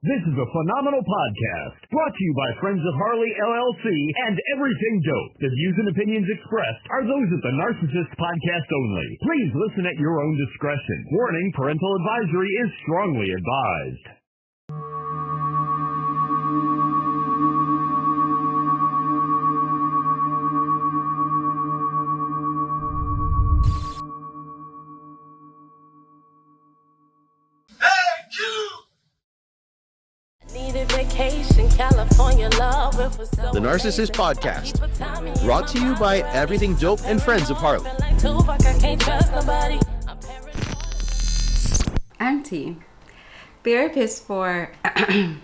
This is a phenomenal podcast brought to you by Friends of Harley, LLC, and Everything Dope. The views and opinions expressed are those of the Narcissist Podcast only. Please listen at your own discretion. Warning, parental advisory is strongly advised. The Narcissist Podcast, brought to you by Everything Dope and Friends of Harley. I'm T, therapist for, it's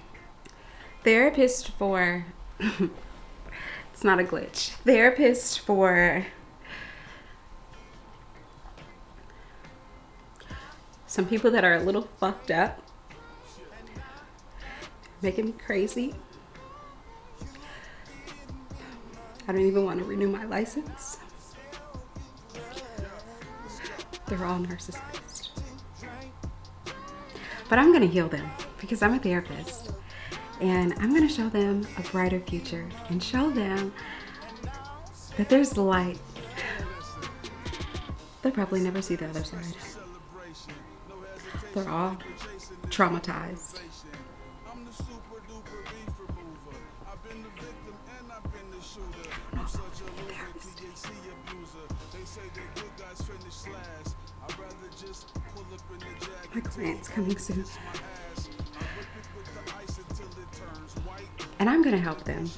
not a glitch, therapist for some people that are a little fucked up, making me crazy. I don't even want to renew my license. They're all narcissists. But I'm going to heal them because I'm a therapist. And I'm going to show them a brighter future and show them that there's light. They'll probably never see the other side. They're all traumatized. My client's coming soon. And I'm going to help them.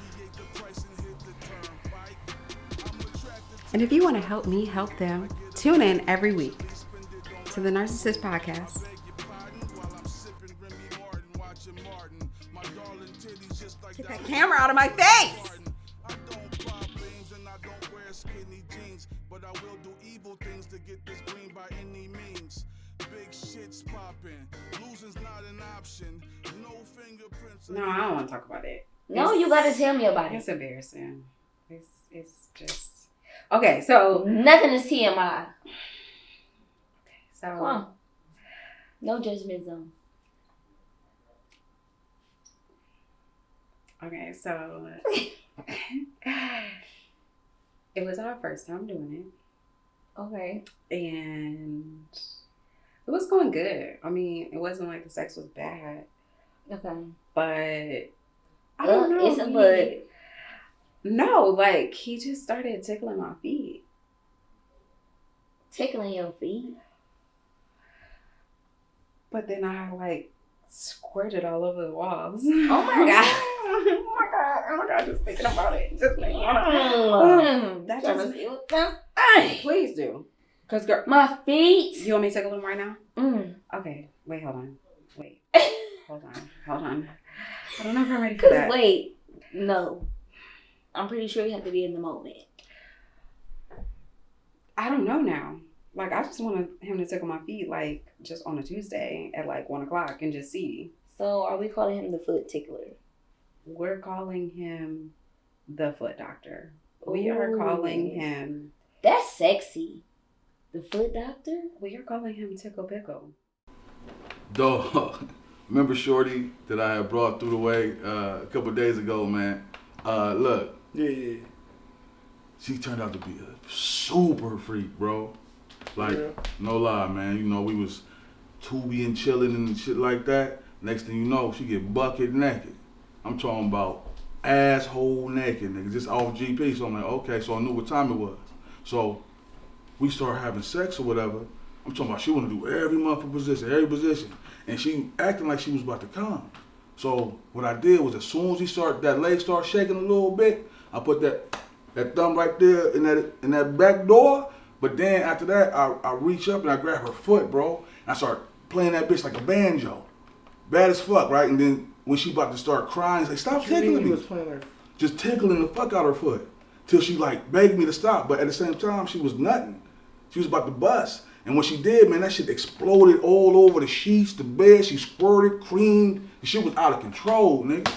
And if you want to help me help them, tune in every week to the Narcissist Podcast. Get that camera out of my face! No, I don't want to talk about it. No, you gotta tell me about it. It's embarrassing. It's just... Okay, so... Nothing is TMI. Okay, so... Come on. No judgment zone. Okay, so... It was our first time doing it. Okay. And... It was going good. I mean, it wasn't like the sex was bad. Okay. But I don't know. It's a but. No, like he just started tickling my feet. Tickling your feet? But then I like squirted all over the walls. Oh my god. Oh my god, just thinking about it. Just making that just please do. Cause girl, my feet. You want me to tickle them right now? Mm. Okay. Wait, hold on. Wait. Hold on. I don't know if I'm ready for that. Wait. No. I'm pretty sure you have to be in the moment. I don't know now. Like, I just wanted him to tickle my feet, like, just on a Tuesday at, like, 1 o'clock and just see. So, are we calling him the foot tickler? We're calling him the foot doctor. We are calling him... That's sexy. The foot doctor? We are calling him Tickle Pickle. Dog. Remember Shorty that I had brought through the way a couple of days ago, man? Look. Yeah. She turned out to be a super freak, bro. Like, no lie, man. You know, we was tubing and chilling and shit like that. Next thing you know, she get bucket naked. I'm talking about asshole naked, nigga. Just off GP. So I'm like, okay, so I knew what time it was. So we started having sex or whatever. I'm talking about she want to do every motherfucking position. And she acting like she was about to come. So what I did was as soon as that leg started shaking a little bit, I put that thumb right there in that back door. But then after that, I reach up and I grab her foot, bro. And I start playing that bitch like a banjo. Bad as fuck, right? And then when she about to start crying, she's like, stop tickling me. Just tickling the fuck out her foot. Till she like begged me to stop. But at the same time, she was nutting. She was about to bust. And when she did, man, that shit exploded all over the sheets, the bed. She squirted, creamed. The shit was out of control, nigga.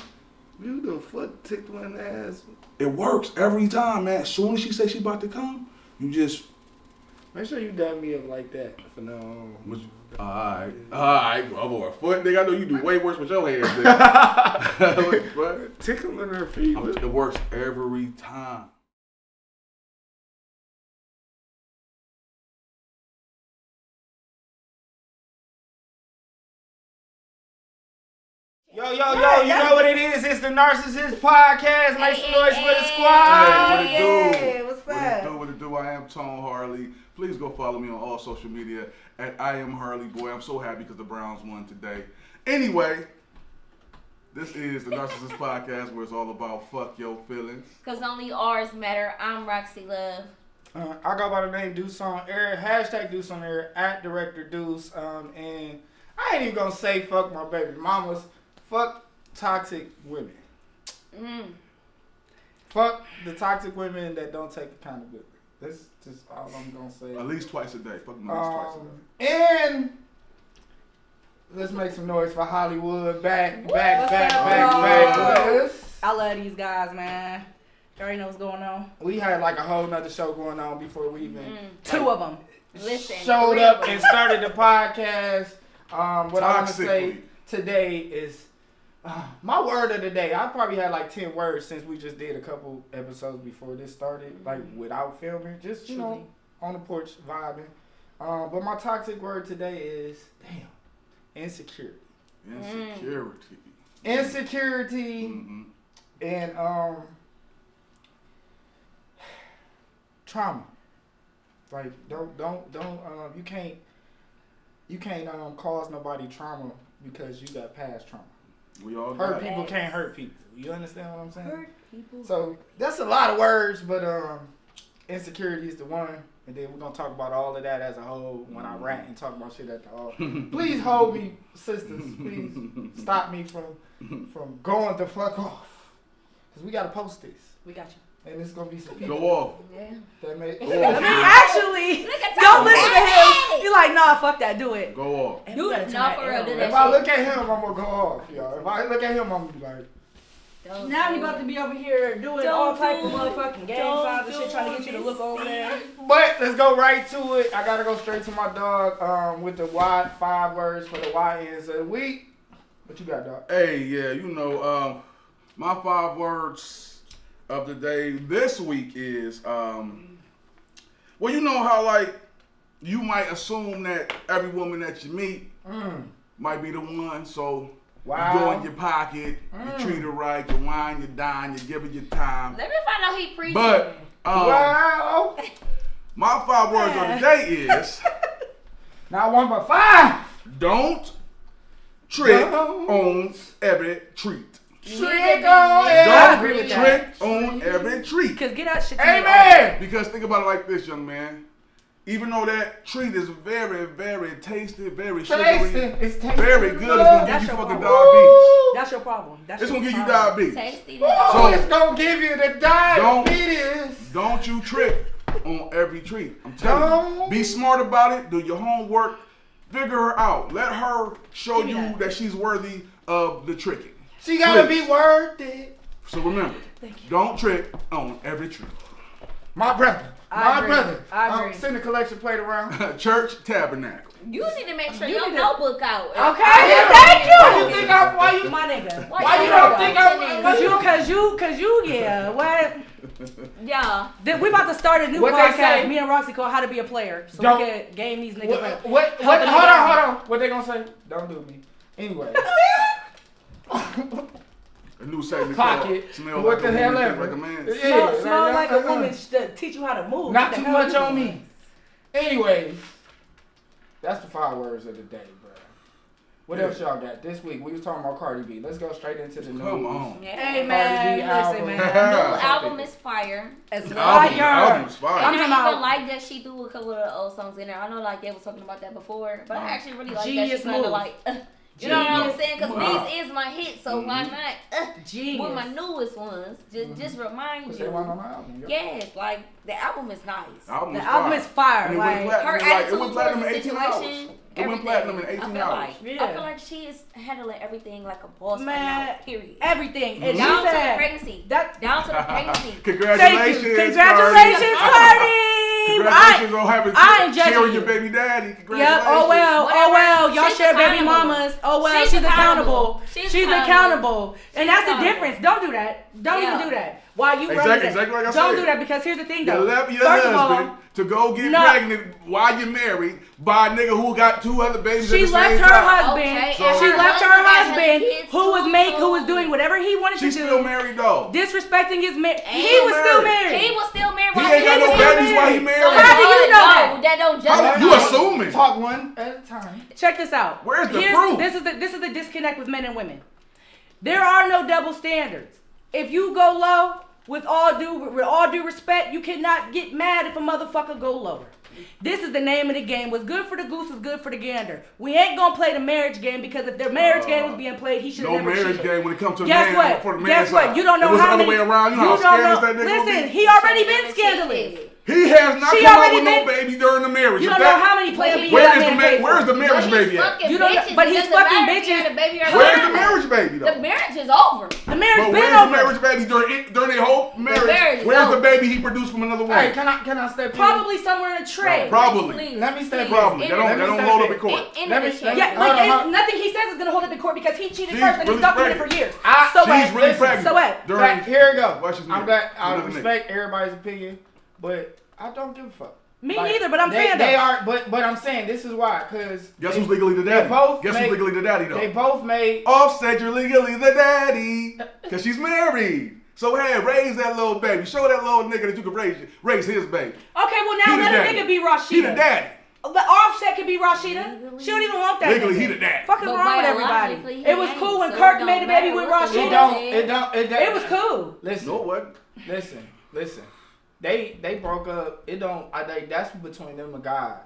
You the foot tickling ass. It works every time, man. As soon as she say she about to come, you just... Make sure you dab me up like that from now on. Alright, I'm over a foot, nigga. I know you do way worse with your hands, nigga. What? Tickling her feet. It works every time. Yo, you know what it is? It's the Narcissist Podcast. Make some noise for the squad. Hey, What's up? What it do? I am Tone Harley. Please go follow me on all social media at I am Harley Boy. I'm so happy because the Browns won today. Anyway, this is the Narcissist Podcast where it's all about fuck your feelings. Because only ours matter. I'm Roxi Love. I go by the name Deuce on air. Hashtag Deuce on air. At Director Deuce. And I ain't even going to say fuck my baby mamas. Fuck toxic women. Fuck the toxic women that don't take accountability. That's just all I'm going to say. At least twice a day. Fuck them at least twice a day. And let's make some noise for Hollywood. Back. I love these guys, man. You already know what's going on. We had like a whole nother show going on before we even Two of them. Listen. showed up and started the podcast. What I want to say Toxically. today is my word of the day. I probably had like 10 words since we just did a couple episodes before this started, like without filming, just you know, on the porch vibing. But my toxic word today is insecurity. Insecurity and trauma. Like don't you can't cause nobody trauma because you got past trauma. We all Hurt got it. people can't hurt people. You understand what I'm saying? Hurt people. So that's a lot of words, but insecurity is the one, and then we're gonna talk about all of that as a whole when I rant and talk about shit at the all. Please hold me, sisters. Please stop me from going the fuck off, cause we gotta post this, We got you. and it's gonna be some people Go off. Yeah. that may. Go I off. mean, actually, don't listen to him. You're like, nah, fuck that, do it. Go off. And Do we it. gotta turn Nah, that for real, arrow do on. that If I look at him, I'm gonna go off, y'all. If I look at him, I'm gonna be like. Now he about to be over here doing all type of motherfucking game signs and shit, trying to get you to look over there. But let's go right to it. I gotta go straight to my dog with the 5 words for the YNs of the week. What you got, dog? Hey, yeah, you know, my 5 words of the day this week is, well, you know how, like, you might assume that every woman that you meet might be the one, so Wow. you go in your pocket, you treat her right, you wine, you dine, you give her your time. Let me find out he preaching. But, Wow. my 5 words of the day is, Not 1 but 5. don't trick Don't. on every treat. Trick on I agree every with Don't that. trick on every treat. Cause get that shit to me. Amen. Because think about it like this, young man. Even though that treat is very, very tasty, very sugary, It's tasty. very good, it's gonna That's give you your fucking problem. diabetes. That's your problem. That's It's your gonna give you problem. diabetes. Tasty. Oh, it's gonna give you the diabetes. Don't you trick on every treat. I'm telling you. Don't. Be smart about it. Do your homework. Figure her out. Let her show Give me you that. that she's worthy of the tricking. She gotta Please. be worth it. So remember, don't trick on every treat. My brother. I agree. I agree. Send the collection plate around. Church tabernacle. You need to make sure You your need to- notebook out. Okay, Why you thank think you. why you My nigga. Why you don't think I'm- Cause you, yeah. What? Yeah. Then we about to start a new What they podcast. say? Me and Roxy called How to Be a Player, so Don't- we can game these niggas up. What? Help them Hold out. on. What they gonna say? Don't do me. Anyway. A new segment Pocket. called Smell What Like the a hell Woman, ever? Like a Man. Yeah, Smell like a uh-uh. woman to teach you how to move. Not What the too hell much you on doing? me. Anyways, that's the 5 words of the day, bro. What else y'all got this week? We was talking about Cardi B. Let's go straight into the news. Come on. Hey Cardi man, B listen album. man. New album is fire. It's The album is fire. I'm And talking I even about like that she threw a couple of old songs in there. I know like they was talking about that before, but I actually really like that Genius she kind move. of like, you know what I'm Genius saying? Because move. these is my hits, so why not genius. with my newest ones? Just remind What's you. that one on my album? Yo? Yes, like the album is nice. The album is fire. And it Like, went Her platinum, like, attitude it went platinum in towards the 18 hours. situation, It went everything. platinum in I 18 feel hours. like Yeah. I feel like she is handling everything like a boss right Man, now. Period. everything. And Down she to the said pregnancy. that. Down to the pregnancy. Congratulations. Thank you. Congratulations, Cardi. Cardi. Congratulations on having I ain't judging sharing you. your baby daddy. Yep. Congratulations. Oh well. Y'all She's share baby accountable. mamas. Oh well. She's accountable. She's accountable. And that's the accountable. difference. Don't do that. Don't even do that. Why you running that? Exactly like I Don't said. do that because here's the thing though. You left your First of husband all, to go get pregnant while you're married by a nigga who got 2 other babies at the she same left her time. husband. Okay, So- She left her husband who was too. doing whatever he wanted She's to do. still married though. Disrespecting his man. He Still was still married. He was still married. He while ain't got no was babies still while he married. married. How do you know that? That don't How justify. you assuming? Talk one at a time. Check this out. Where's the proof? This is the disconnect with men and women. There are no double standards. If you go low, with all due respect, you cannot get mad if a motherfucker go lower. This is the name of the game. What's good for the goose is good for the gander. We ain't gonna play the marriage game because if the marriage game was being played, he should have No never marriage cheated. game when it comes to the Guess man what? for the man Guess side. what? You don't know It was how the many. other way around. You know how scandalous that nigga Listen, gonna be? he already been scandalous. He has not She come out already with no been- baby during the marriage. You If don't that- know how many Plan B Where's that man paid for. Where's the marriage baby at? You don't know- but he's fucking bitches. Where's the marriage baby though? The marriage is over. The marriage But been where's the over. marriage baby during their whole marriage? marriage is Where's the over. baby he produced from another woman? Hey, can I step in? Probably somewhere in a tray. Probably. Please, Let me step please. Probably. They In don't the- hold up in court. in Let the me- chat. Yeah, Hold on. nothing he says is gonna hold up in court because he cheated She's first and really he's stuck in it for pregnant. years. I- So She's what? really Listen, pregnant. so what? During- Right, here we go. Watch his I'm nigga. back. I Another respect everybody's opinion, but I don't give a fuck. Me neither, but I'm they, saying they though. are. But I'm saying this is why, cause Guess they- who's legally the they daddy? both Guess made- who's legally the daddy though? They both made. Offset, you're legally the daddy. Cause she's married. So hey, raise that little baby. Show that little nigga that you can raise his baby. Okay, well now He the let a daddy. nigga be Rashida. He the daddy. The Offset can be Rashida. She don't even want that. Legally, nigga. he the daddy. Fuck is But wrong with everybody? biologically, It was he cool ain't, when so Kirk it made a don't baby matter with what the Rashida. It It was cool. Listen. No, what? Listen. They broke up. It don't. That's between them and God.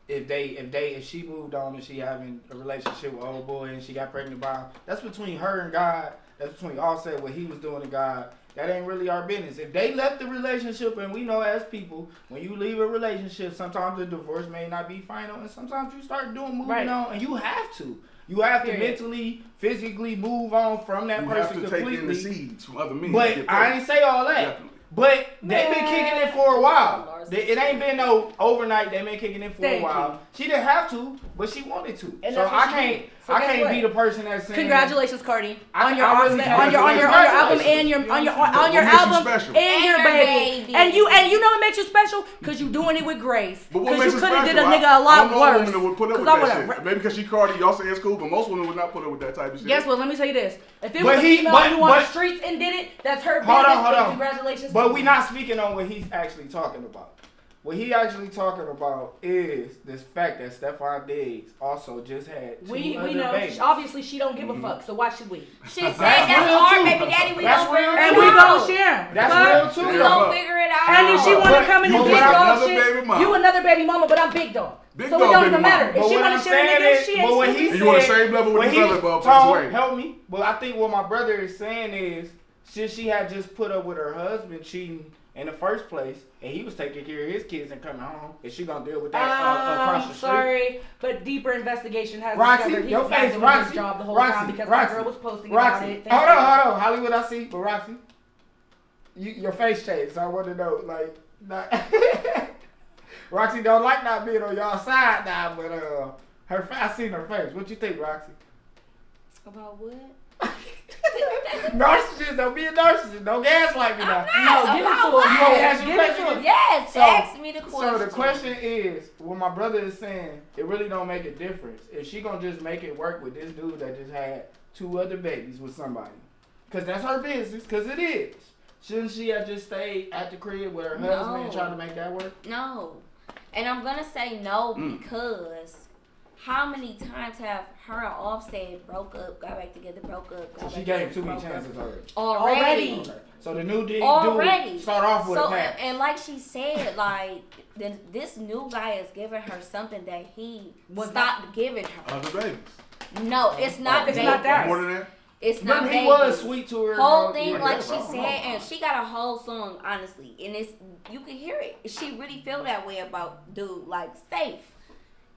If she moved on and she having a relationship with old boy and she got pregnant by him, that's between her and God. That's between Offset what he was doing to God. That ain't really our business. If they left the relationship, and we know as people, when you leave a relationship, sometimes the divorce may not be final, and sometimes you start moving on, and you have to. You have to mentally, physically move on from that You person have to completely. take in the seeds from other men. But I ain't say all that. Definitely. But they've been kicking it for a while. It ain't been no overnight. They've been kicking it for a while. She didn't have to, but she wanted to. And so that's what I she can't. did. So I guess can't what? be the person that's saying. Congratulations, Cardi, I on your really Offset, on your album and your What album makes you special? and your And baby. your And you know what makes you special? Cause you doing it with grace. But what Cause makes you it could have special? did a nigga a I lot don't know worse. a woman that would put up with 'Cause I that would've- shit. Maybe because she Cardi, y'all say it's cool, but most women would not put up with that type of shit. Guess what? Let me tell you this. If it But was a he- female but- who on the but- streets and did it, that's her Hold business. on, hold and on. Congratulations. But to we you. not speaking on what he's actually talking about. What he actually talking about is this fact that Stephon Diggs also just had two We other know. babies. Obviously, she don't give a fuck. So why should we? She said that's our baby daddy. We That's don't real figure And it we out. gonna share. That's Fuck. real too. We Yeah. gonna figure it out. And if she want to But come in you and big got dog another shit, baby mama. you another baby mama, but I'm big dog. Big So it dog don't baby even mama. matter. If But she what want I'm to share a saying nigga, is, she but what ain't he And you on the said, same level with what these he other motherfuckers told, way. help me. But I think what my brother is saying is, since she had just put up with her husband cheating in the first place, and he was taking care of his kids and coming home, is she gonna deal with that across the street? sorry, but deeper investigation has Roxy, discovered he your was not face, doing Roxy, his job the whole Roxy, time because Roxy, my girl was posting about Roxy, it. hold on, Hollywood, I see, but Roxy, your face changed, so I want to know, like, not Roxy don't like not being on y'all side now, but I seen her face. What you think, Roxy? About what? Narcissist, don't be a narcissist. Don't gaslight me now. No, give it to him. You gonna ask Give me it to question? him. Yes, So- ask me the question. So the question is, what my brother is saying, it really don't make a difference. If she gonna just make it work with this dude that just had two other babies with somebody, because that's her business, because it is. Shouldn't she have just stayed at the crib with her husband and try to make that work? No. And I'm going to say no because how many times have her and Offset broke up, got back together, broke up, got So back she together, gave too many broke up? chances already. Already. Okay. So the new dude start off with a So, pass. and like she said, like, this new guy is giving her something that he stopped giving her. Other babies. No, it's not It's baby. not that. More than that? It's not Remember, baby. he was sweet to her. Whole thing, Yeah, like that's she what I'm said, talking and about. she got a whole song, honestly, and it's you can hear it. She really feel that way about dude, like safe.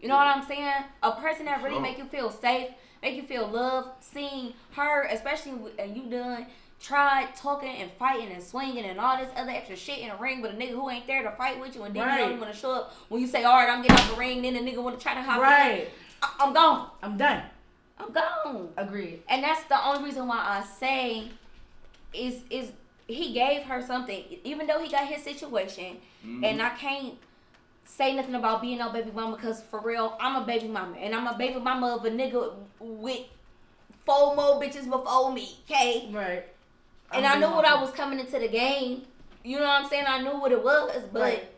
You know what I'm saying? A person that really make you feel safe, make you feel loved, seeing her, especially and you done tried talking and fighting and swinging and all this other extra shit in the ring with a nigga who ain't there to fight with you, and then you don't want to show up when you say, all right, I'm getting out the ring, then the nigga want to try to hop in. I'm gone. I'm done. I'm gone. Agreed. And that's the only reason why I say is he gave her something, even though he got his situation, and I can't say nothing about being no baby mama, because for real, I'm a baby mama, and I'm a baby mama of a nigga with 4 more bitches before me, okay? Right. And I knew what I was coming into the game. You know what I'm saying? I knew what it was, but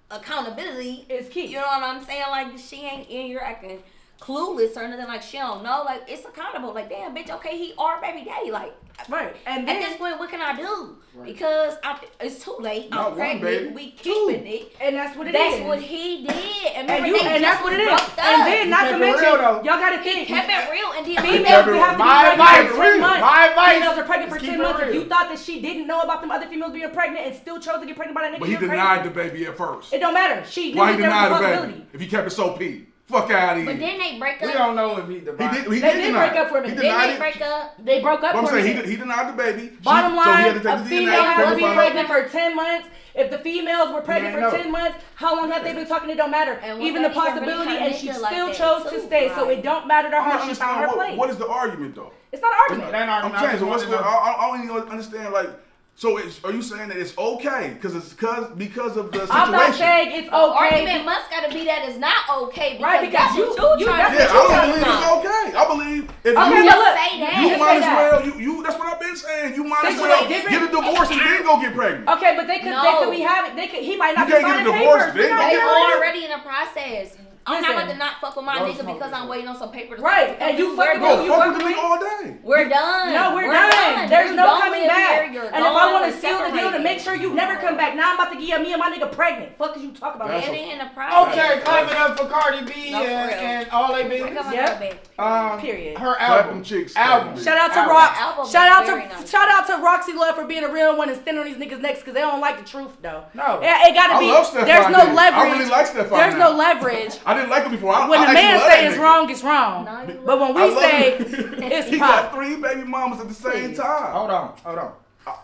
accountability is key. You know what I'm saying? Like, she ain't in here acting clueless or nothing, like she don't know. Like, it's accountable. Like, damn, bitch, okay, he our baby daddy. Like, right. And then, at this point, what can I do? Right. Because it's too late. I'm pregnant. We keeping it. And that's what it is. That's what he did. And that's what it is. And then, not to mention, y'all gotta think. He kept it real, and then females we have to be pregnant for 10 months. My advice. Females are pregnant for 10 months. If you thought that she didn't know about them other females being pregnant and still chose to get pregnant by that nigga, but he denied the baby at first. It don't matter. She why he denied the baby? If he kept it so P. Fuck out of here. But then they break up. We don't know if he denied. They did break up for a minute. Then they break up. They broke up for a minute. I'm saying he denied the baby. Bottom line, so a female has to be pregnant for 10 months. If the females were pregnant for 10 months, how long have they been talking? It don't matter. Even the possibility, and she still chose to stay. So it don't matter to her. She found her place. What is the argument though? It's not an argument. I'm saying, so what's I don't even understand, like, so are you saying that it's okay because of the situation? I'm not saying it's okay. The argument must gotta be that it's not okay, right? Because you I don't believe it's okay. I believe if you might as well you that's what I've been saying. You might as well get a divorce and then go get pregnant. Okay, but they could be having he might not be signing papers. They already in the process. I'm not about to not fuck with my nigga because I'm waiting on some paper. Right, and you fuck with me all day. We're done. No, we're done. There's no coming back. And if I want to seal the deal to make sure you never come back, now I'm about to get me and my nigga pregnant. Fuck is you talk about? It ain't in the process. Okay, clap it up for Cardi B and all they business. Yep. Period. Her album. Shout out to Rox. Shout out to Roxi Love for being a real one and standing on these niggas' necks because they don't like the truth though. No. It gotta be. There's no leverage. I really like Stefan. There's no leverage. I didn't like him before. When the man say it's wrong, it's wrong. But when we say it's he got 3 baby mamas at the same time. Hold on.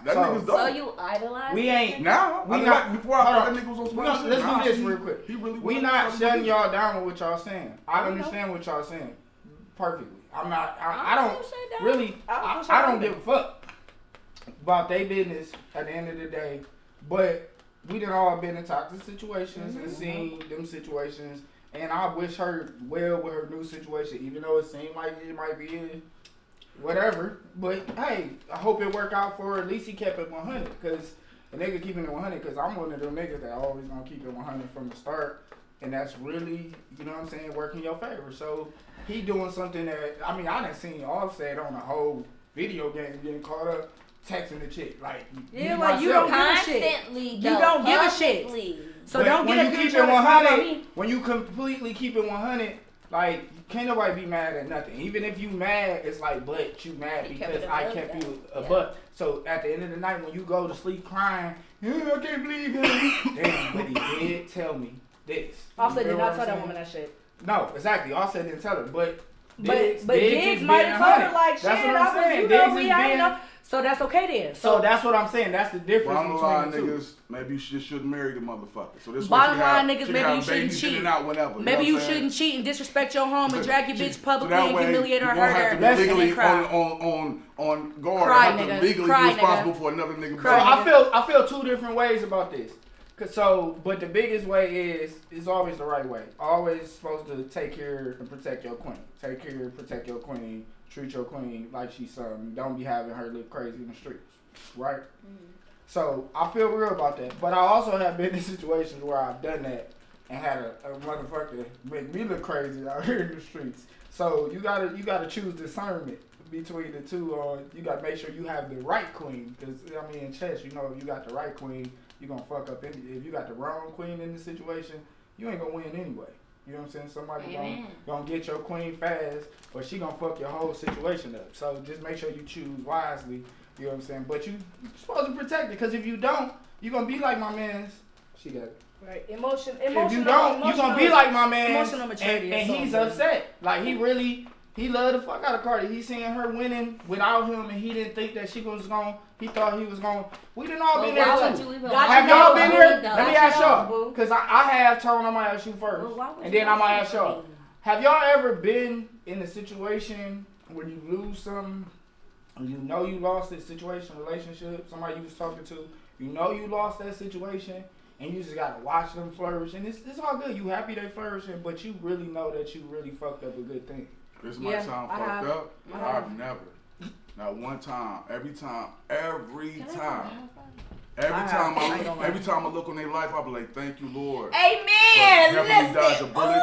That nigga's dope. So you idolize? We ain't now. We not before I thought that nigga was on Let's do this real quick. We not shutting y'all down with what y'all saying. I Okay. understand what y'all saying perfectly. I'm not. I don't really. I don't give a fuck about their business at the end of the day. But we done all been in toxic situations and seen them situations. And I wish her well with her new situation, even though it seemed like it might be whatever. But hey, I hope it work out for her. At least he kept it 100, because a nigga keeping it 100, because I'm one of them niggas that always gonna keep it 100 from the start. And that's really, you know what I'm saying, working your favor. So he doing something that, I mean, I done seen Offset on a whole video game getting caught up texting the chick. Like, yeah, like you don't give a shit. You don't give a shit. So but don't get a picture 100. When you completely keep it 100, like, can't nobody be mad at nothing. Even if you mad, it's like, but you mad because I kept you a butt. So at the end of the night, when you go to sleep crying, I can't believe him. Damn, but he did tell me this. Offset did not tell that woman that shit. No, exactly. Offset didn't tell her, but Diggs might have told her like, shit, that's what I'm saying. we ain't know. So that's okay then. So that's what I'm saying. That's the difference between the two. Niggas, maybe you just shouldn't marry the motherfucker. So this bottom line, niggas, maybe you shouldn't cheat. Whenever, maybe you shouldn't cheat and disrespect your home and drag your bitch publicly and humiliate her, hurt her, and then cry. On guard, cry, nigga. Legally cry, responsible for another nigga. So I feel 2 different ways about this. But the biggest way is always the right way. Always supposed to take care and protect your queen. Take care and protect your queen. Treat your queen like she's something. Don't be having her look crazy in the streets. Right? Mm-hmm. So I feel real about that. But I also have been in situations where I've done that and had a motherfucker make me look crazy out here in the streets. So you gotta choose discernment between the two. You gotta make sure you have the right queen. Because I mean, in chess, you know, if you got the right queen, you gonna fuck up. If you got the wrong queen in the situation, you ain't gonna win anyway. You know what I'm saying? Somebody gonna get your queen fast, or she gonna fuck your whole situation up. So just make sure you choose wisely. You know what I'm saying? But you're supposed to protect it, because if you don't, you're gonna be like my man's. She got it. Right. If you don't, you're gonna be like my man. Emotional maturity. And he's upset. Like he really He loved the fuck out of Cardi. He seen her winning without him, and he didn't think that she was going. He thought he was going. We didn't all been there too. Have y'all been there? Let me ask y'all, because I have. Tone, I'm gonna ask you first, and then I'm gonna ask y'all. Have y'all ever been in a situation where you lose something, and you know you lost this situation, relationship, somebody you was talking to, you know you lost that situation, and you just gotta watch them flourish, and it's all good. You happy they flourishing, but you really know that you really fucked up a good thing. This might sound fucked up, but I've never. Not one time. Every time I look on their life, I'll be like, thank you, Lord. Amen. Listen. Dodge a bullet.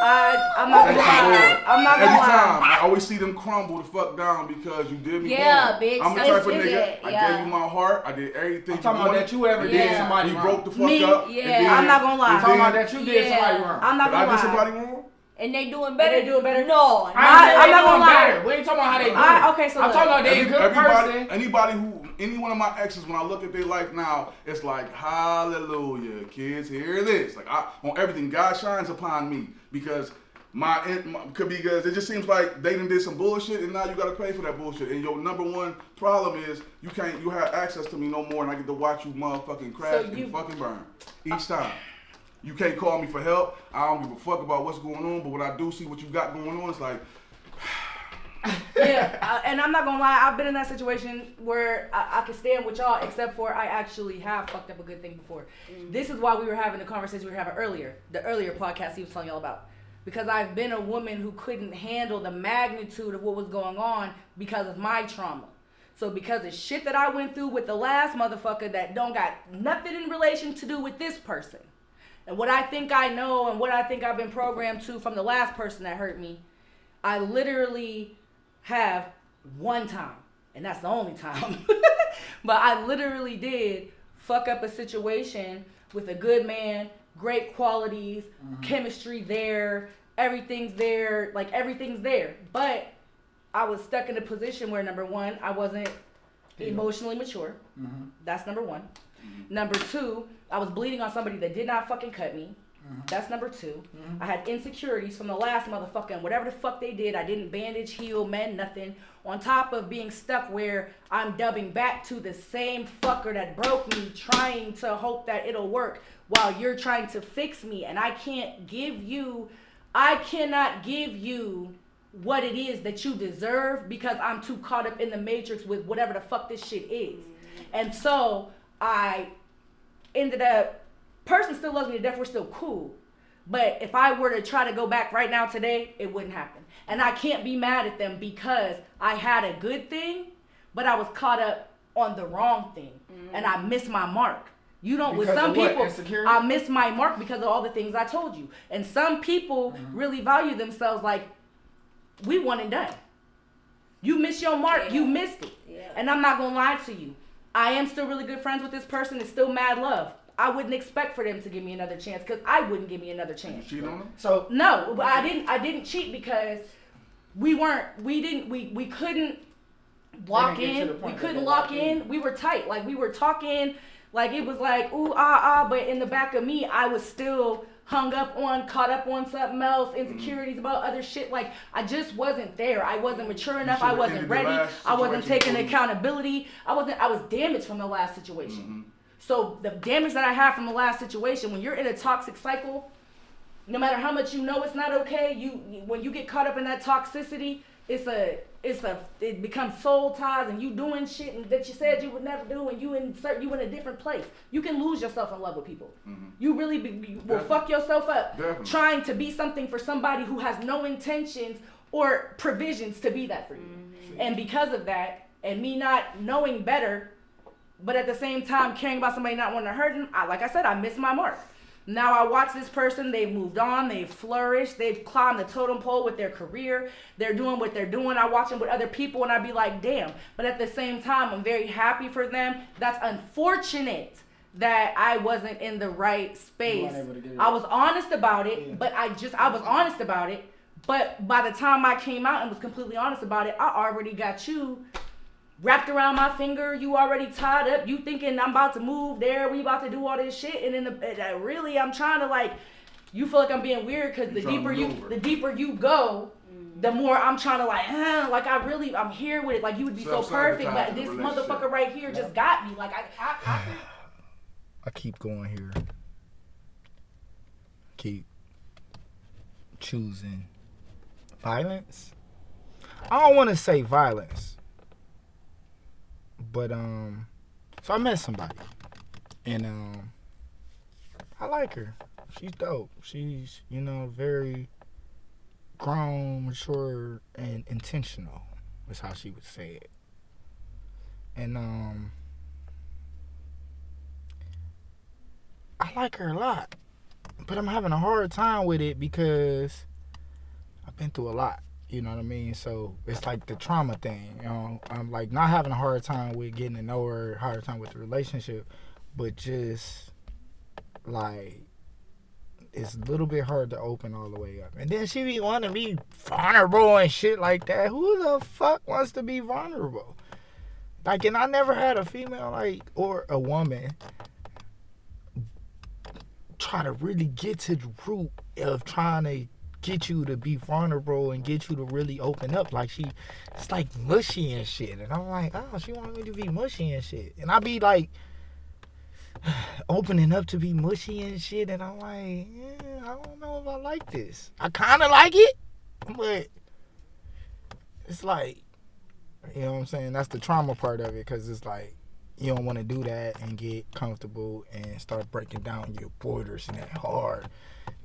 I'm not gonna lie. I'm not gonna lie. Every time, I always see them crumble the fuck down because you did me wrong. Bitch. I'm the type of nigga, I gave you my heart, I did everything I'm talking about that you ever did somebody wrong. We broke the fuck up. Yeah. I'm not gonna lie. I'm talking about that you did somebody wrong. I'm not gonna lie. I did somebody wrong? And they doing better? No. I'm not gonna lie. We ain't talking about how they do. Okay, so I'm talking about they a good person. Any one of my exes, when I look at their life now, it's like, hallelujah, kids, here it is. Like, on everything, God shines upon me because because it just seems like they done did some bullshit and now you gotta pay for that bullshit. And your number one problem is you have access to me no more and I get to watch you motherfucking crash and fucking burn each time. You can't call me for help. I don't give a fuck about what's going on, but when I do see what you got going on, it's like... and I'm not gonna lie, I've been in that situation where I can stand with y'all, except for I actually have fucked up a good thing before. This is why we were having the conversation we were having earlier, the earlier podcast he was telling y'all about. Because I've been a woman who couldn't handle the magnitude of what was going on because of my trauma. So because of shit that I went through with the last motherfucker that don't got nothing in relation to do with this person, and what I think I know and what I think I've been programmed to from the last person that hurt me, I literally have one time, and that's the only time, but I literally did fuck up a situation with a good man, great qualities, chemistry there, everything's there, like everything's there. But I was stuck in a position where, number one, I wasn't emotionally mature. That's number one. Number two, I was bleeding on somebody that did not fucking cut me. That's number two. I had insecurities from the last motherfucker, and whatever the fuck they did, I didn't bandage, heal, mend, nothing. On top of being stuck where I'm dubbing back to the same fucker that broke me, trying to hope that it'll work while you're trying to fix me. And I cannot give you what it is that you deserve because I'm too caught up in the matrix with whatever the fuck this shit is. And so I ended up, person still loves me to death, we're still cool. But if I were to try to go back right now today, it wouldn't happen. And I can't be mad at them because I had a good thing, but I was caught up on the wrong thing. And I missed my mark. You don't, because with some people, I missed my mark because of all the things I told you. And some people really value themselves like, we one and done. You missed your mark, you missed it. And I'm not gonna lie to you. I am still really good friends with this person. It's still mad love. I wouldn't expect for them to give me another chance because I wouldn't give me another chance. You cheat on them? So no, but I didn't cheat because we couldn't lock in. We couldn't lock in. We were tight. Like we were talking. Like it was like ooh but in the back of me, I was still caught up on something else, insecurities about other shit. Like I just wasn't there. I wasn't mature enough. I wasn't ready. I wasn't taking accountability. I was damaged from the last situation. So the damage that I had from the last situation, when you're in a toxic cycle, no matter how much you know it's not okay, when you get caught up in that toxicity, it becomes soul ties and you doing shit that you said you would never do, and you in a different place. You can lose yourself in love with people. You really will fuck yourself up trying to be something for somebody who has no intentions or provisions to be that for you. And because of that, and me not knowing better, but at the same time caring about somebody not wanting to hurt them, like I said, I missed my mark. Now I watch this person, they've moved on, they've flourished, they've climbed the totem pole with their career, they're doing what they're doing. I watch them with other people and I be like, damn. But at the same time, I'm very happy for them. That's unfortunate that I wasn't in the right space. I was honest about it, but I was honest about it. But by the time I came out and was completely honest about it, I already got you wrapped around my finger, you already tied up, you thinking I'm about to move there, we about to do all this shit, and then really I'm trying to you feel like I'm being weird because the deeper you go, the more I'm trying to like I'm here with it. Like, you would be so perfect, but this motherfucker right here just got me. Like, I keep going here. Keep choosing violence. I don't want to say violence, but so I met somebody, and I like her. She's dope. She's, you know, very grown, mature, and intentional, is how she would say it. And I like her a lot, but I'm having a hard time with it because I've been through a lot. You know what I mean? So it's like the trauma thing. You know, I'm like not having a hard time with getting to know her, hard time with the relationship, but just like it's a little bit hard to open all the way up. And then she be wanting to be vulnerable and shit like that. Who the fuck wants to be vulnerable? Like, and I never had a female like or a woman try to really get to the root of trying to get you to be vulnerable and get you to really open up. Like, it's like mushy and shit. And I'm like, oh, she wanted me to be mushy and shit. And I be like opening up to be mushy and shit. And I'm like, yeah, I don't know if I like this. I kind of like it, but it's like, you know what I'm saying? That's the trauma part of it, because it's like, you don't want to do that and get comfortable and start breaking down your borders and that hard,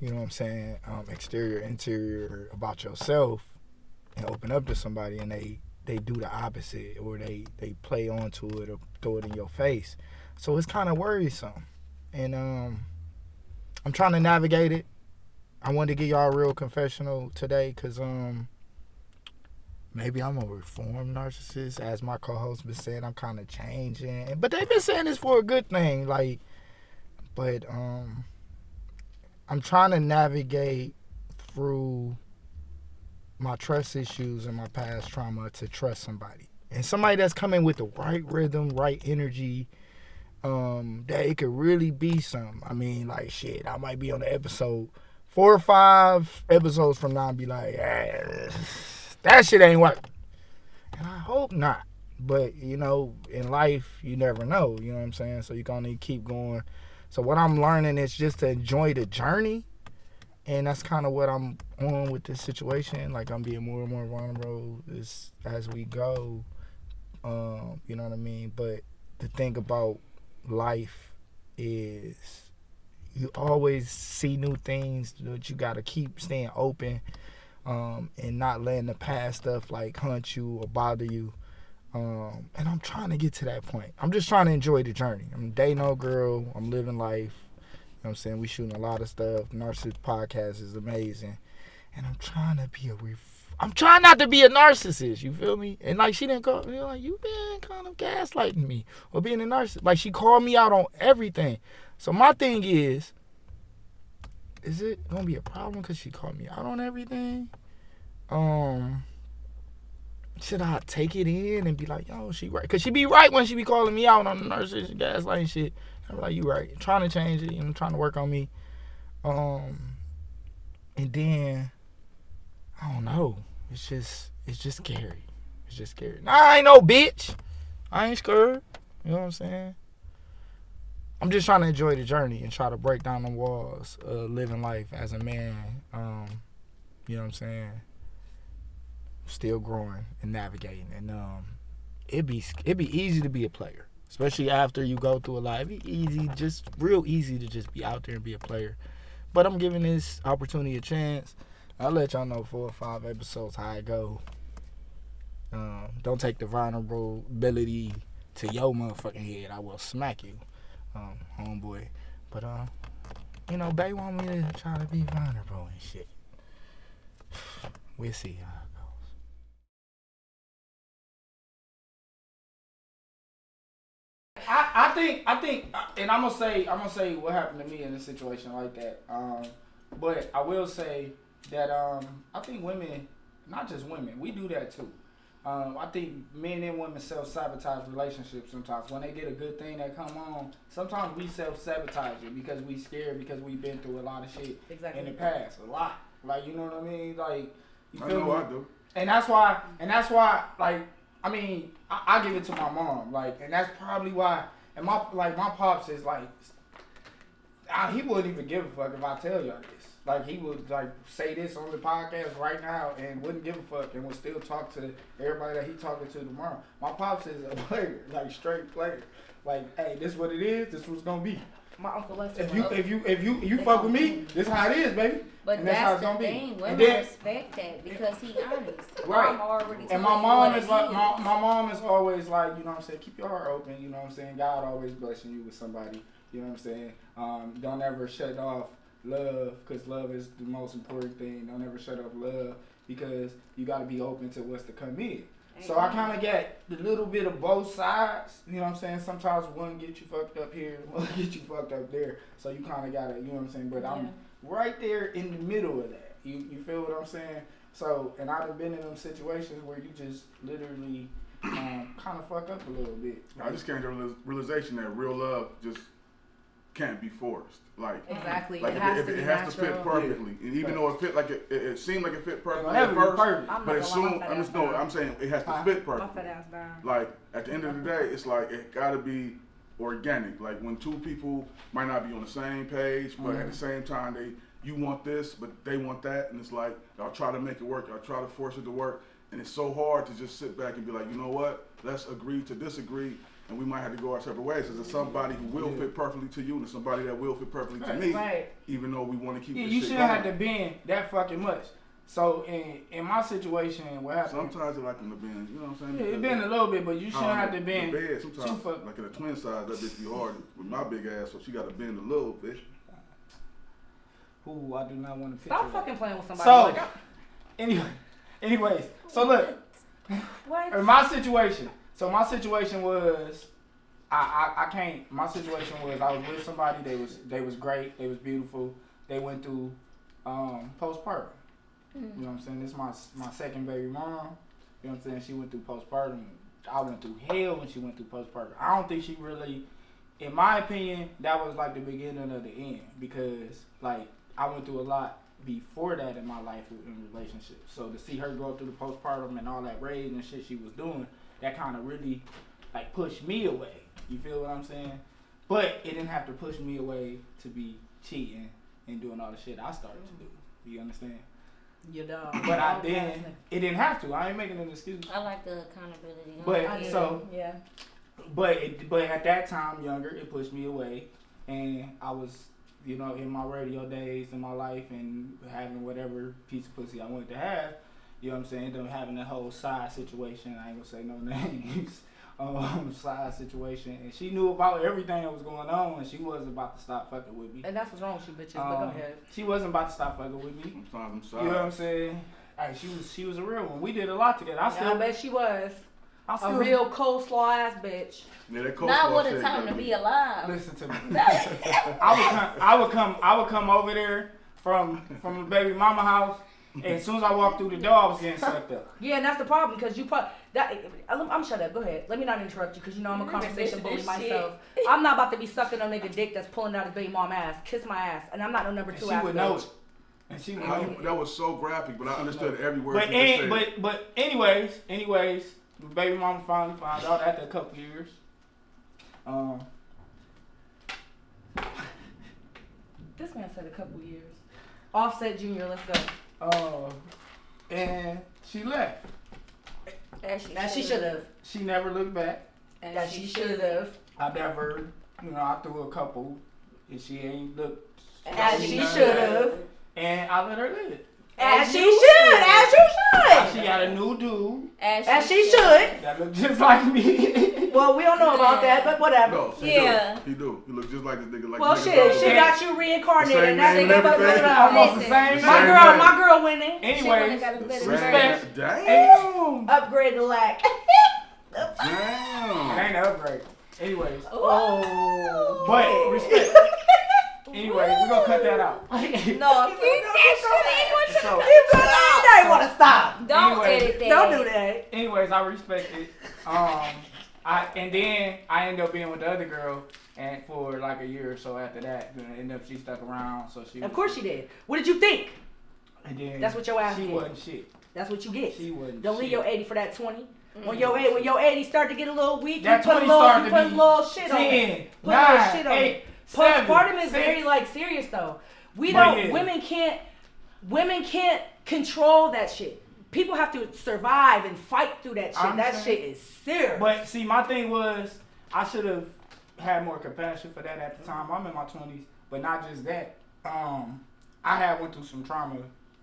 you know what I'm saying, exterior, interior about yourself, and open up to somebody and they do the opposite, or they play onto it or throw it in your face. So it's kind of worrisome. And I'm trying to navigate it. I wanted to give y'all a real confessional today because maybe I'm a reformed narcissist, as my co-host been saying. I'm kind of changing, but they've been saying this for a good thing. Like, but I'm trying to navigate through my trust issues and my past trauma to trust somebody, and somebody that's coming with the right rhythm, right energy. That it could really be something. I mean, like, shit, I might be on the episode 4 or 5 episodes from now and be like, that shit ain't working. And I hope not. But, you know, in life, you never know. You know what I'm saying? So you gonna need to keep going. So what I'm learning is just to enjoy the journey. And that's kind of what I'm on with this situation. Like, I'm being more and more vulnerable as we go. You know what I mean? But the thing about life is you always see new things, but you got to keep staying open. And not letting the past stuff like hunt you or bother you. And I'm trying to get to that point. I'm just trying to enjoy the journey. I'm dating no girl. I'm living life. You know what I'm saying? We shooting a lot of stuff. Narcissist Podcast is amazing. And I'm trying to be I'm trying not to be a narcissist. You feel me? And like, she didn't call me, like, you been kind of gaslighting me or being a narcissist. Like, she called me out on everything. So my thing is it gonna be a problem because she called me out on everything? Should I take it in and be like, yo, she right? Because she be right when she be calling me out on the narcissist gaslighting shit. I'm like, you right. Trying to change it, you know, trying to work on me. And then, I don't know. It's just scary. It's just scary. Nah, I ain't no bitch. I ain't scared. You know what I'm saying? I'm just trying to enjoy the journey and try to break down the walls of living life as a man. You know what I'm saying? Still growing and navigating. And it'd be easy to be a player. Especially after you go through a lot. It'd be easy, just real easy to just be out there and be a player. But I'm giving this opportunity a chance. I'll let y'all know 4 or 5 episodes how it go. Don't take the vulnerability to your motherfucking head. I will smack you, homeboy. But you know, they want me to try to be vulnerable and shit. We'll see how it goes. I think, and I'm gonna say what happened to me in a situation like that. But I will say that I think women, not just women, we do that too. I think men and women self-sabotage relationships sometimes. When they get a good thing that come on, sometimes we self-sabotage it because we scared, because we've been through a lot of shit in the past. A lot. Like, you know what I mean? Like, You I feel know me? I do. And that's why, like, I mean, I give it to my mom, like, and that's probably why. And my pops is like, he wouldn't even give a fuck if I tell y'all this. Like, he would like say this on the podcast right now and wouldn't give a fuck and would still talk to everybody that he talking to tomorrow. My pops is a player, like straight player. Like, hey, this what it is. This what's gonna be. My uncle left. If you fuck with me, this how it is, baby. But and that's how it's the gonna thing. be. Women Then, respect that because he honest. right. Mom already And told my mom you is what like, it is. my mom is always like, you know what I'm saying, keep your heart open, you know what I'm saying. God always blessing you with somebody, you know what I'm saying. Don't ever shut off love, because love is the most important thing. Don't ever shut off love, because you got to be open to what's to come in. So I kind of get a little bit of both sides, you know what I'm saying? Sometimes one get you fucked up here, one get you fucked up there. So you kind of got to, you know what I'm saying? But I'm right there in the middle of that. You feel what I'm saying? So, and I've been in them situations where you just literally kind of fuck up a little bit. I just came to the realization that real love just can't be forced. Like Exactly. Like it has if to it be has to natural. fit perfectly, and even though it fit like it seemed like it fit perfectly never at be first, perfect. but as soon I'm saying it has to fit My perfectly. fat ass down. Like at the end of the day, it's like it gotta be organic. Like when two people might not be on the same page, but at the same time you want this, but they want that, and it's like y'all try to make it work, y'all try to force it to work, and it's so hard to just sit back and be like, you know what, let's agree to disagree, and we might have to go our separate ways. Because there's somebody who will fit perfectly to you, and there's somebody that will fit perfectly to me, even though we want to keep this you shit shouldn't going. have to bend that fucking much. So in my situation, what happened? Sometimes I like them to bend, you know what I'm saying? Yeah, it bend a little bit, but you shouldn't have to bend. The bed, sometimes, like in a twin size, that bitch be hard with my big ass, so she got to bend a little bit. Ooh, I do not want to picture Stop that. fucking playing with somebody. So, like, anyways, so look, what? in my situation, my situation was, I can't. My situation was I was with somebody. They was great. They was beautiful. They went through postpartum. You know what I'm saying? This is my second baby mom. You know what I'm saying? She went through postpartum. I went through hell when she went through postpartum. I don't think she really, in my opinion, that was like the beginning of the end, because like I went through a lot before that in my life in relationships. So to see her go through the postpartum and all that rage and shit she was doing, that kind of really like pushed me away. You feel what I'm saying? But it didn't have to push me away to be cheating and doing all the shit I started to do. You understand? You dog. But it didn't have to. I ain't making an excuse. I like the accountability. But but at that time, younger, it pushed me away, and I was, you know, in my radio days in my life and having whatever piece of pussy I wanted to have. You know what I'm saying? Them having the whole side situation. I ain't gonna say no names. Side situation, and she knew about everything that was going on, and she wasn't about to stop fucking with me. And that's what's wrong with you bitches. But go ahead. She wasn't about to stop fucking with me. You know what I'm saying? Hey, she was a real one. We did a lot together. I bet she was. A real coleslaw ass bitch. Yeah, that coleslaw not what a shit, time to be alive. Listen to me. I would come over there from the baby mama house, and as soon as I walked through the door, I was getting sucked up. Yeah, and that's the problem, because I'm shut up. Go ahead. Let me not interrupt you, because you know I'm a conversation bully myself. I'm not about to be sucking no nigga dick that's pulling out his baby mom ass. Kiss my ass, and I'm not no number two ass. She would know it. And she would know it. That was so graphic, but I understood every word you said. But anyways, the baby mama finally found out after a couple years. This man said a couple years. Offset Junior, let's go. And she left. As she should have. She never looked back. As she should have. I never, I threw a couple, and she ain't looked. As she should have. And I let her live. As she should. As you should. She got a new dude. As she should. That looked just like me. Well, we don't know about that, but whatever. No, he do. He look just like this nigga. Like well, shit, she got you reincarnated. That's almost the same. My girl winning. Anyways, respect. Damn. Upgrade the lack. Damn. It ain't an upgrade. Anyways. Oh. But respect. Anyway, we're gonna cut that out. No, keep that shit. I didn't want to stop. Don't edit that. Don't do that. Anyways, I respect it. And then I ended up being with the other girl, and for like a year or so after that, she stuck around. So she. Of course she did. What did you think? And then that's what your ass She did. wasn't shit. That's what you get. She wouldn't. Don't leave your 80 for that 20. When your 80 start to get a little weak, that you put a little shit 10, on it. Put 9, a little shit on 8, it. Postpartum is 6. very like serious though. Women can't control that shit. People have to survive and fight through that shit. That shit is serious. But see, my thing was, I should have had more compassion for that at the time. I'm in my 20s, but not just that. I went through some trauma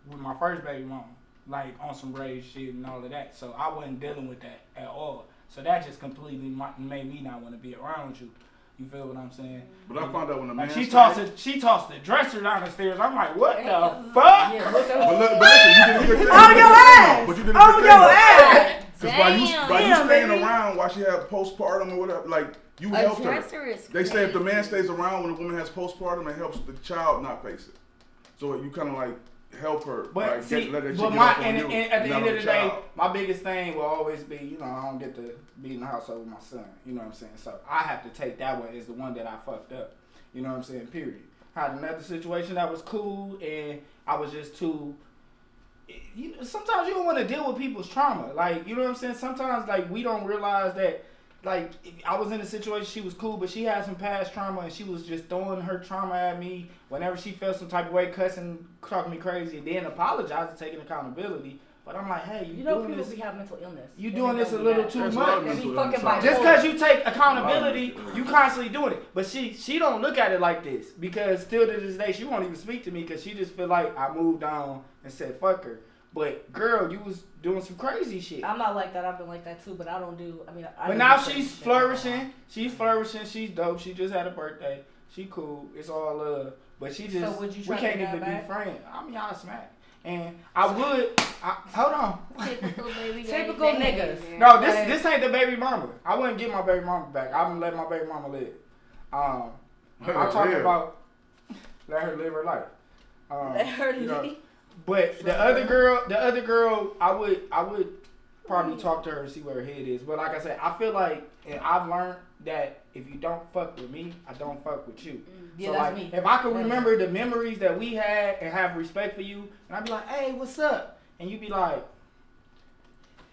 with my first baby mama, like on some raised shit and all of that. So I wasn't dealing with that at all. So that just completely made me not want to be around you. You feel what I'm saying? But I found out when a man she tossed the dresser down the stairs. I'm like, what the fuck? Yeah, look up. But listen, you didn't hear the thing. On your ass! But you didn't On your ass! Because by you staying around while she had postpartum or whatever, like, you helped her. They say if the man stays around when the woman has postpartum, it helps the child not face it. So you kind of like help her. But like, see, let that shit but get off on at you, the end of the day, child. my biggest thing will always be, you know, I don't get to be in the household with my son. You know what I'm saying? So I have to take that one as the one that I fucked up. You know what I'm saying? Period. Had another situation that was cool, and I was just too. You know, sometimes you don't want to deal with people's trauma. Like, you know what I'm saying? Sometimes, like, we don't realize that. Like, I was in a situation, she was cool, but she had some past trauma, and she was just throwing her trauma at me whenever she felt some type of way, cussing, talking me crazy, and then apologizing, taking accountability. But I'm like, hey, you know, doing this? We have mental illness. You doing this a little too much. Just because you take accountability, you constantly doing it. But she don't look at it like this, because still to this day, she won't even speak to me because she just feel like I moved on and said fuck her. But girl, you was doing some crazy shit. I'm not like that. I've been like that too, but I don't do. I mean, but now she's flourishing. She's flourishing. She's dope. She just had a birthday. She cool. It's all love. But she just. So would you we try can't to even back? be friends. I mean, y'all smack. And I would. Hold on. Typical niggas. No, this ain't the baby mama. I wouldn't get my baby mama back. I'm gonna let my baby mama live. I'm talking about let her live her life. Let her live. But the other girl, I would probably talk to her and see where her head is. But like I said, I feel like, and I've learned that if you don't fuck with me, I don't fuck with you. Yeah, so that's like, me. if I can remember the memories that we had and have respect for you, and I'd be like, hey, what's up? And you'd be like,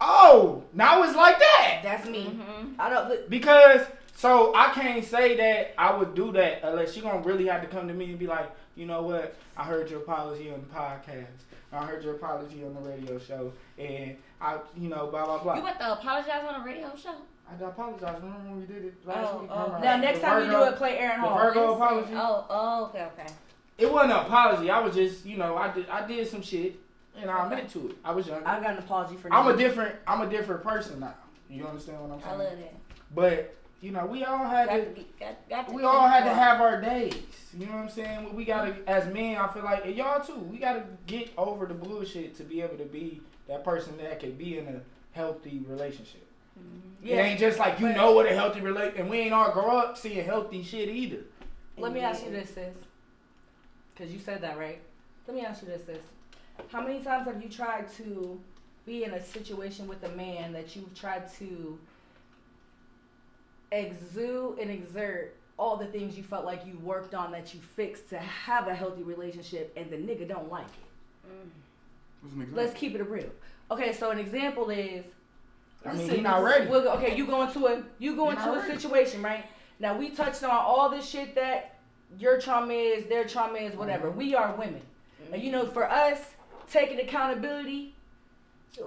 oh, now it's like that. That's me. Mm-hmm. I don't because so I can't say that I would do that unless she gonna really have to come to me and be like, you know what? I heard your apology on the podcast. I heard your apology on the radio show, and I, you know, blah blah blah. You went to apologize on a radio show? I apologize. Remember when we did it last week? Now next time you do it, play Aaron Hall. The Virgo apology. Okay. It wasn't an apology. I was just, you know, I did some shit, and I admit to it. I was younger. I got an apology for. I'm a different person now. You understand what I'm saying? I love that. But you know, we all had to have our days. You know what I'm saying? We gotta, as men, I feel like, and y'all too, we gotta get over the bullshit to be able to be that person that can be in a healthy relationship. Mm-hmm. Yeah. It ain't just like you know what a healthy relationship, and we ain't all grow up seeing healthy shit either. Let me ask you this, sis. Because you said that, right? Let me ask you this, sis. How many times have you tried to be in a situation with a man that you've tried to exude and exert all the things you felt like you worked on, that you fixed to have a healthy relationship, and the nigga don't like it? Let's keep it real. Okay, so an example is, I mean, he's not ready. Okay, you go into a situation, right? Now we touched on all this shit that your trauma is, their trauma is, whatever. Mm-hmm. We are women, and you know, for us, taking accountability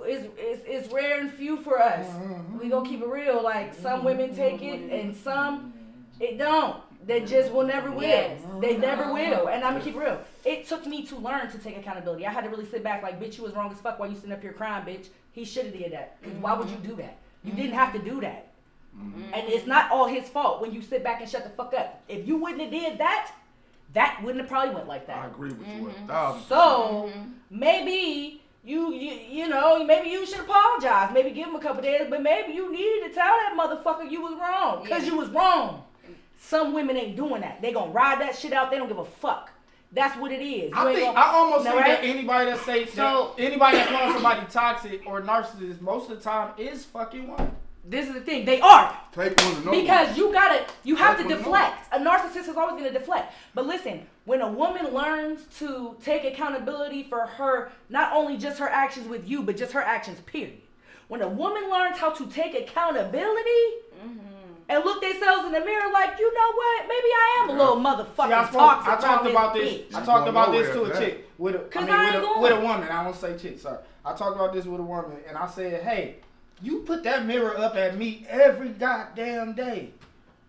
is rare and few for us. Mm-hmm. We gonna keep it real. Like some women take it, and some it don't. They just will never will. Yes. They never will. And I'm gonna keep it real. It took me to learn to take accountability. I had to really sit back like, bitch, you was wrong as fuck while you sitting up here crying, bitch. He should have did that. Because why would you do that? You didn't have to do that. Mm-hmm. And it's not all his fault when you sit back and shut the fuck up. If you wouldn't have did that, that wouldn't have probably went like that. I agree with you 1,000%. So maybe you know, maybe you should apologize. Maybe give him a couple days, but maybe you needed to tell that motherfucker you was wrong. Because you was wrong. Some women ain't doing that. They gonna ride that shit out. They don't give a fuck. That's what it is. I almost think that anybody that say anybody that calls somebody toxic or narcissist most of the time is fucking one. This is the thing. They are. Take one to know because you have to deflect. A narcissist is always going to deflect. But listen, when a woman learns to take accountability for her, not only just her actions with you, but just her actions, period. When a woman learns how to take accountability and look themselves in the mirror like, you know what? Maybe I am a little motherfucking toxic. I talked about this. I talked about this to a chick with a woman. I won't say chick. Sorry. I talked about this with a woman, and I said, hey, you put that mirror up at me every goddamn day,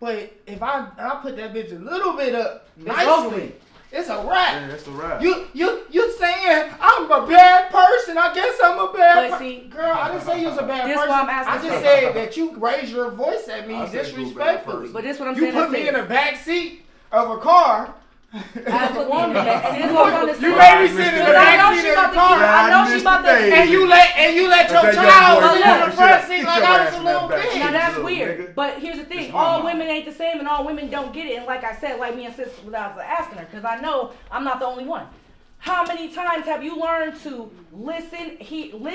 but if I put that bitch a little bit up nicely, it's a wrap. Yeah, it's a wrap. You saying I'm a bad person? I guess I'm a bad person. Girl, I didn't say you was a bad person. Why I'm asking I just said that you raised your voice at me disrespectfully. But this what I'm saying. You put me in the back seat of a car. As a woman, you made me sit in the back seat of the car. I know she about to. And you let your child sit in the front seat like I was a little bitch. Now that's weird. But here's the thing: all women ain't the same, and all women don't get it. And like I said, like me and sis, without asking her, because I know I'm not the only one. How many times have you learned to listen to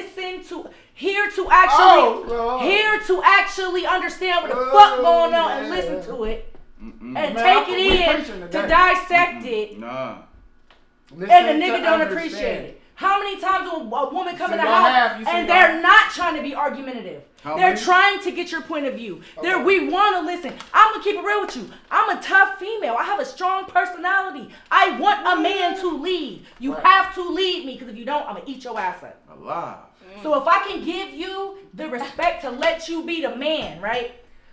actually understand what the fuck going on and listen to it? And take it in to dissect it. Nah. And the nigga don't appreciate it. How many times will a woman come in the house and they're not trying to be argumentative? They're trying to get your point of view. We want to listen. I'm going to keep it real with you. I'm a tough female. I have a strong personality. I want a man to lead. You have to lead me, because if you don't, I'm going to eat your ass up. Alive. So if I can give you the respect to let you be the man, right?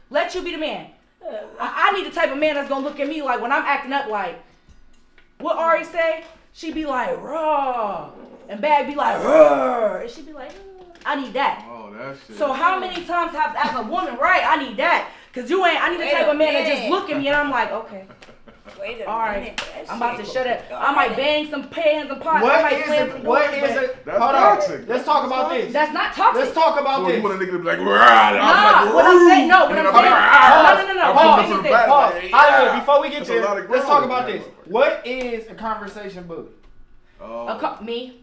Let you be the man. I need the type of man that's gonna look at me like when I'm acting up like, what Ari say? She be like, raw. And Bag be like, raw. And she be like, I need that. Oh, that shit. So how many times have, as a woman, right, I need that. Because I need the type of man that just look at me and I'm like, okay. All right, I'm about to shut up. I might bang some pans and pots. What is it? Hold on. Let's talk about this. That's not toxic. Let's talk about this. You want a nigga to be like, nah, what I'm saying, no. Pause. Before we get there, let's talk about this. What is a conversation bully? Me.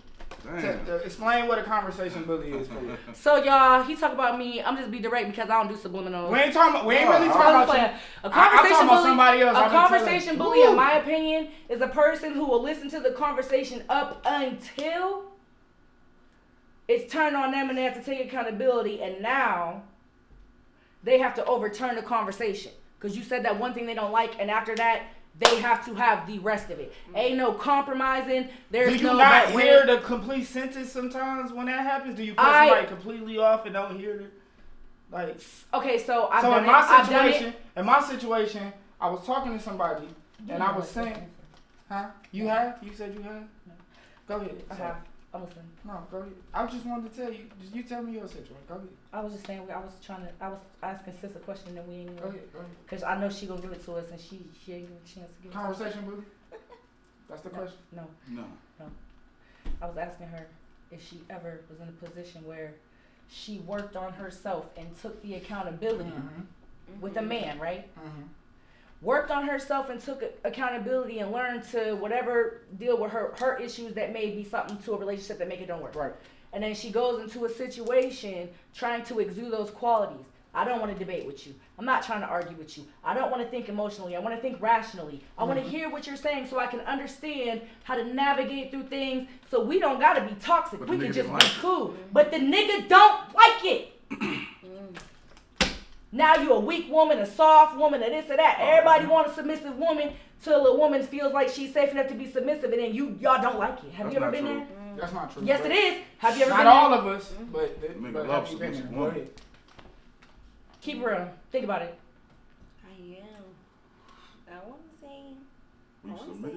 Explain what a conversation bully is for you. So y'all, he talk about me. I'm just be direct because I don't do subliminals. We ain't really talking about you. A conversation bully. Somebody else. A conversation bully, in my opinion, is a person who will listen to the conversation up until it's turned on them and they have to take accountability, and now they have to overturn the conversation because you said that one thing they don't like, and after that, they have to have the rest of it. Ain't no compromising. There's Do you not hear the complete sentence sometimes when that happens? Do you cut somebody completely off and don't hear it? Like, okay, so in my situation, I was talking to somebody and I was saying, You have? You said you have? No. Go ahead. I have. I'm listening. No, go ahead. I just wanted to tell you. You tell me your situation. Go ahead. I was just saying. I was asking sis a question and we ain't. Go ahead. Because I know she gonna give it to us and she ain't giving a chance to give it. Conversation, boo. That's the question. No. I was asking her if she ever was in a position where she worked on herself and took the accountability with a man, right? Worked on herself and took accountability and learned to deal with her issues that may be something to a relationship that make it don't work. Right. And then she goes into a situation trying to exude those qualities. I don't want to debate with you. I'm not trying to argue with you. I don't want to think emotionally. I want to think rationally. I want to hear what you're saying so I can understand how to navigate through things so we don't got to be toxic. We can just be cool. But the nigga don't like it. Now you a weak woman, a soft woman, a this or that. Everybody want a submissive woman till a woman feels like she's safe enough to be submissive, and then y'all don't like it. Have you ever been there? That's not true. Yes, it is. Have you ever been there? Not all of us, but have you been there? Go ahead. Keep it real. Think about it. I am. I want to say.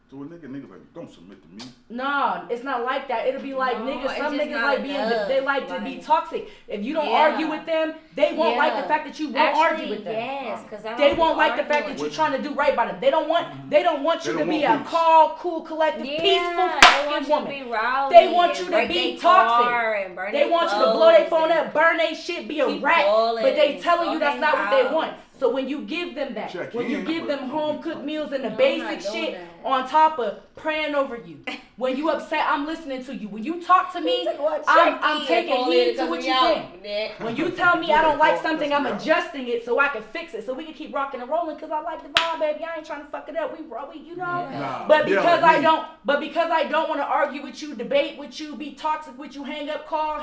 To a niggas like, don't submit to me. No, it's not like that. It'll be like niggas. Some niggas like they like to be toxic. If you don't argue with them, they won't like the fact that you won't argue with them. Yes, because they won't like the fact that you're trying to do right by them. They don't want you to be a calm, cool, collective, peaceful fucking woman. They want you to be toxic. They want you to blow their phone up, burn their shit, be a rat. But they telling you that's not what they want. So when you give them that, when you give them home cooked meals and the basic shit on top of praying over you, When you upset, I'm listening to you. When you talk to me, I'm taking heed to what you're saying. When you tell me I don't like something, I'm adjusting it so I can fix it, so we can keep rocking and rolling. Cause I like the vibe, baby. I ain't trying to fuck it up. We you know. Nah, but because I don't want to argue with you, debate with you, be toxic with you, hang up, call,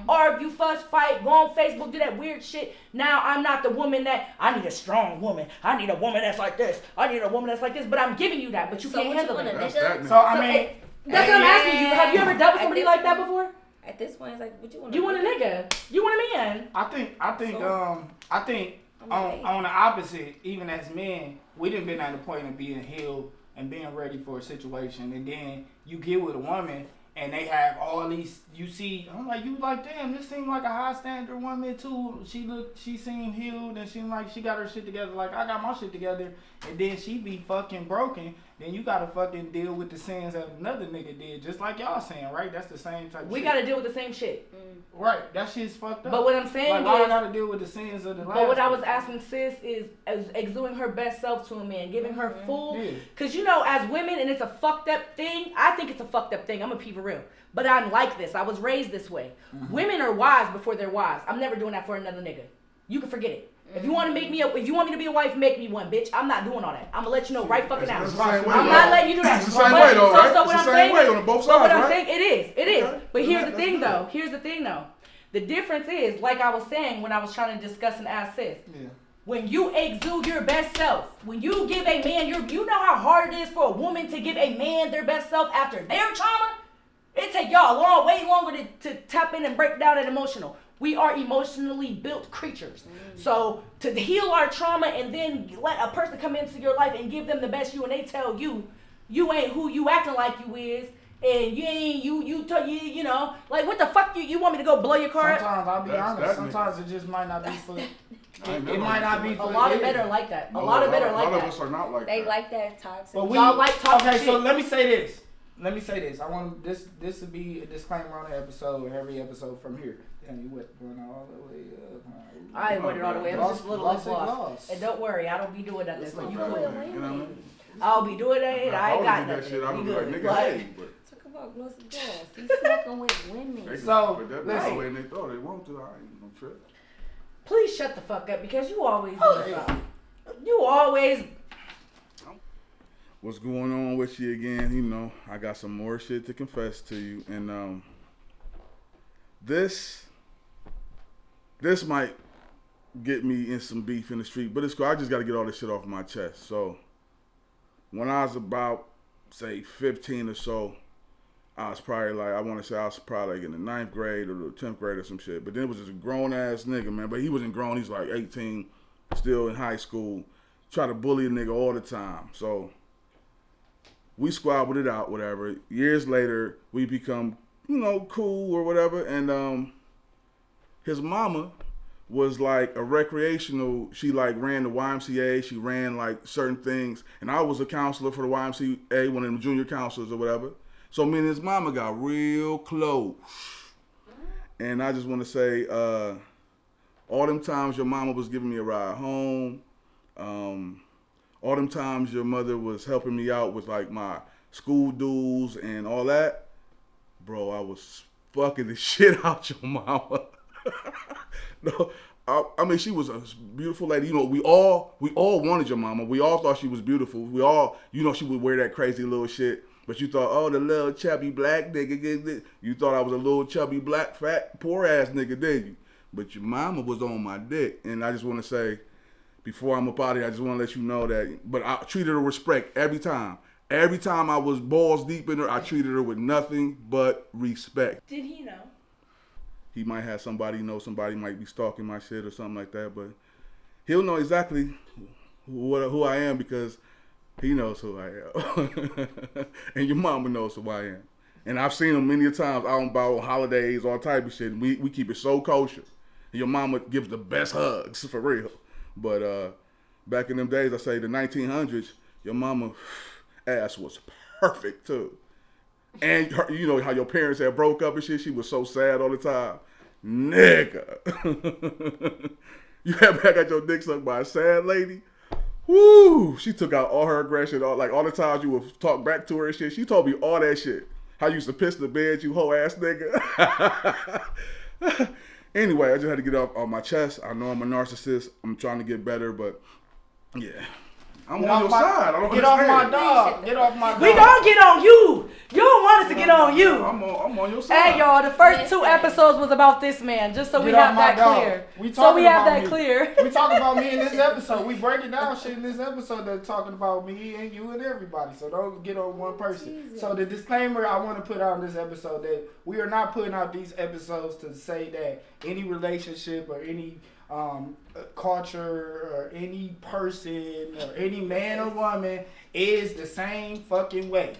argue, fuss, fight, go on Facebook, do that weird shit. Now I'm not the woman that I need a strong woman. I need a woman that's like this. I need a woman that's like this. But I'm giving you that. But you can't handle it. That's what I'm asking you. Have you ever dealt with somebody like that before? At this point, it's like, what you want? You want a nigga? You want a man? I think on the opposite, even as men, we done been at the point of being healed and being ready for a situation, and then you get with a woman and they have all these. You see, I'm like, you like, damn, this seemed like a high standard woman too. She seemed healed and seemed like she got her shit together. Like I got my shit together, and then she be fucking broken. Then you gotta fucking deal with the sins that another nigga did, just like y'all saying, right? That's the same type. We shit. gotta deal with the same shit. Right, that shit's fucked up. But what I'm saying like, is, why I gotta deal with the sins of the last. But what I was asking sis is exuding her best self to a man, giving her full. Cause you know, as women, and it's a fucked up thing. I think it's a fucked up thing. I'm gonna be for real. But I'm like this. I was raised this way. Women are wise before they're wise. I'm never doing that for another nigga. You can forget it. If you want to make me if you want me to be a wife, make me one, bitch. I'm not doing all that. I'm gonna let you know right fucking now. I'm not letting you do that. It's the same way though, right? So what it's the I'm same saying way on both sides, what I'm right? saying, it is. Okay. But here's the thing though. The difference is, like I was saying when I was trying to discuss and ask sis. Yeah. When you exude your best self, when you give a man you know how hard it is for a woman to give a man their best self after their trauma? It take y'all way longer to tap in and break down that emotional. We are emotionally built creatures. So to heal our trauma and then let a person come into your life and give them the best you, and they tell you ain't who you acting like you is, and you ain't you know, like what the fuck you want me to go blow your car? Sometimes I'll be honest. Sometimes it just might not be for. It might not be for. A lot of men are like that. A lot of men are like that. A lot of us are not like that. They like that toxic. But y'all like toxic okay, shit. so let me say this. I want this to be a disclaimer on the episode, every episode from here. Damn, you went all the way up. I ain't went all the way. It was just a little lost. And don't worry, I don't be doing nothing. So you cool. I'll be doing that. I ain't got nothing. I would be like, nigga, hey, but talk about gloss and gloss. He's smoking with women. So but that's the way they thought they want to. I ain't no trip. Please shut the fuck up because you always do something. You always. What's going on with you again? You know, I got some more shit to confess to you, and this might get me in some beef in the street, but it's cool. I just got to get all this shit off my chest. So, when I was about, say, 15 or so, I was probably like in the 9th grade or the 10th grade or some shit. But then it was just a grown-ass nigga, man. But he wasn't grown. He's like 18, still in high school. Try to bully a nigga all the time. So, we squabbled it out, whatever. Years later, we become, cool or whatever. And his mama was like a recreational. She like ran the YMCA. She ran like certain things. And I was a counselor for the YMCA, one of them junior counselors or whatever. So me and his mama got real close. And I just want to say, all them times your mama was giving me a ride home, all them times your mother was helping me out with like my school dues and all that, bro, I was fucking the shit out your mama. No, I mean, she was a beautiful lady. We all wanted your mama. We all thought she was beautiful. We all, she would wear that crazy little shit. But you thought, oh, the little chubby black nigga. You thought I was a little chubby black, fat, poor ass nigga, didn't you? But your mama was on my dick. And I just want to say, before I'm up out of here, I just want to let you know that. But I treated her with respect every time. Every time I was balls deep in her, I treated her with nothing but respect. Did he know? He might have somebody somebody might be stalking my shit or something like that. But he'll know exactly who I am because he knows who I am. And your mama knows who I am. And I've seen him many times out and about on holidays, all type of shit. And we keep it so kosher. And your mama gives the best hugs, for real. But back in them days, I say the 1900s, your mama ass was perfect too. And her, how your parents had broke up and shit, she was so sad all the time. Nigga. You ever got your dick sucked by a sad lady? Woo! She took out all her aggression, all the times you would talk back to her and shit. She told me all that shit. How you used to piss the bed, you hoe ass nigga. Anyway, I just had to get off my chest. I know I'm a narcissist. I'm trying to get better, but yeah. I'm on your side. I don't get off my dog. Get off my dog. We gonna get on you. You don't want us to get on you. I'm on your side. Hey y'all, the first 2 episodes was about this man, just so we have that clear. We talking about me in this episode. We breaking down shit in this episode that's talking about me and you and everybody. So don't get on one person. Jesus. So the disclaimer I want to put out in this episode that we are not putting out these episodes to say that any relationship or any culture or any person or any man or woman is the same fucking way.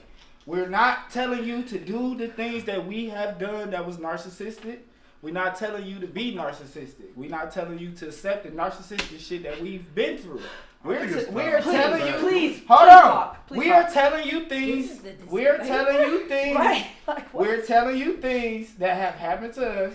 We're not telling you to do the things that we have done that was narcissistic. We're not telling you to be narcissistic. We're not telling you to accept the narcissistic shit that we've been through. We are telling you. Please, hold on. We are telling you things. We're telling you things. Right. We're telling you things that have happened to us,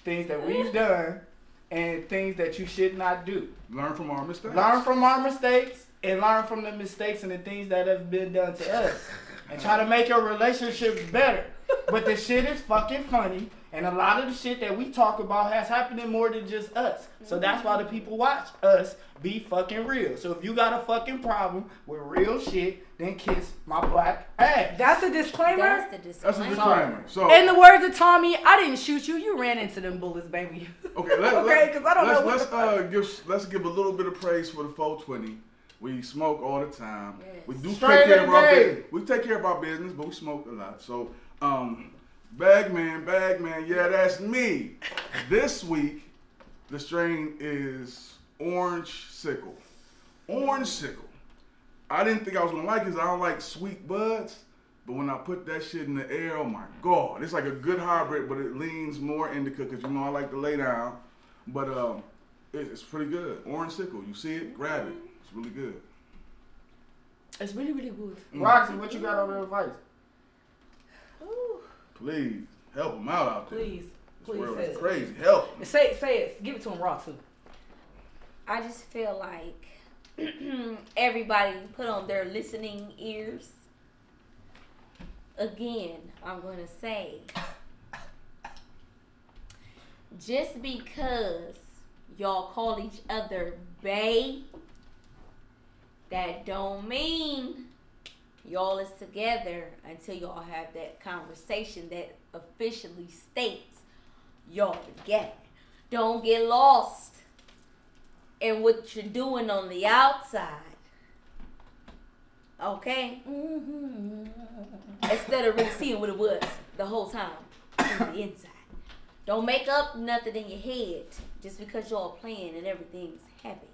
things that we've done, and things that you should not do. Learn from our mistakes. Learn from our mistakes and learn from the mistakes and the things that have been done to us. And try to make your relationships better. But the shit is fucking funny. And a lot of the shit that we talk about has happened in more than just us. So that's why the people watch us be fucking real. So if you got a fucking problem with real shit, then kiss my black ass. That's a disclaimer? That's a disclaimer. So, in the words of Tommy, I didn't shoot you. You ran into them bullets, baby. Okay, because I don't know let's give a little bit of praise for the 420. We smoke all the time. Yes. We do Straight take care of our business. We take care of our business, but we smoke a lot. So, Bagman, yeah, that's me. This week, the strain is Orange Sickle. Orange Sickle. I didn't think I was gonna like it because I don't like sweet buds. But when I put that shit in the air, oh my God. It's like a good hybrid, but it leans more indica because you know I like to lay down. But it's pretty good. Orange Sickle. You see it? Grab it. It's really good. It's really, really good. Roxy, what you got on your advice? Ooh. Please, help him out there. Please say it. It's crazy. Help him. Say it. Give it to him raw, too. I just feel like everybody put on their listening ears. Again, I'm going to say, just because y'all call each other bae, that don't mean y'all is together until y'all have that conversation that officially states y'all together. Don't get lost in what you're doing on the outside. Okay? Mm-hmm. Instead of really seeing what it was the whole time on the inside. Don't make up nothing in your head just because y'all playing and everything's happy.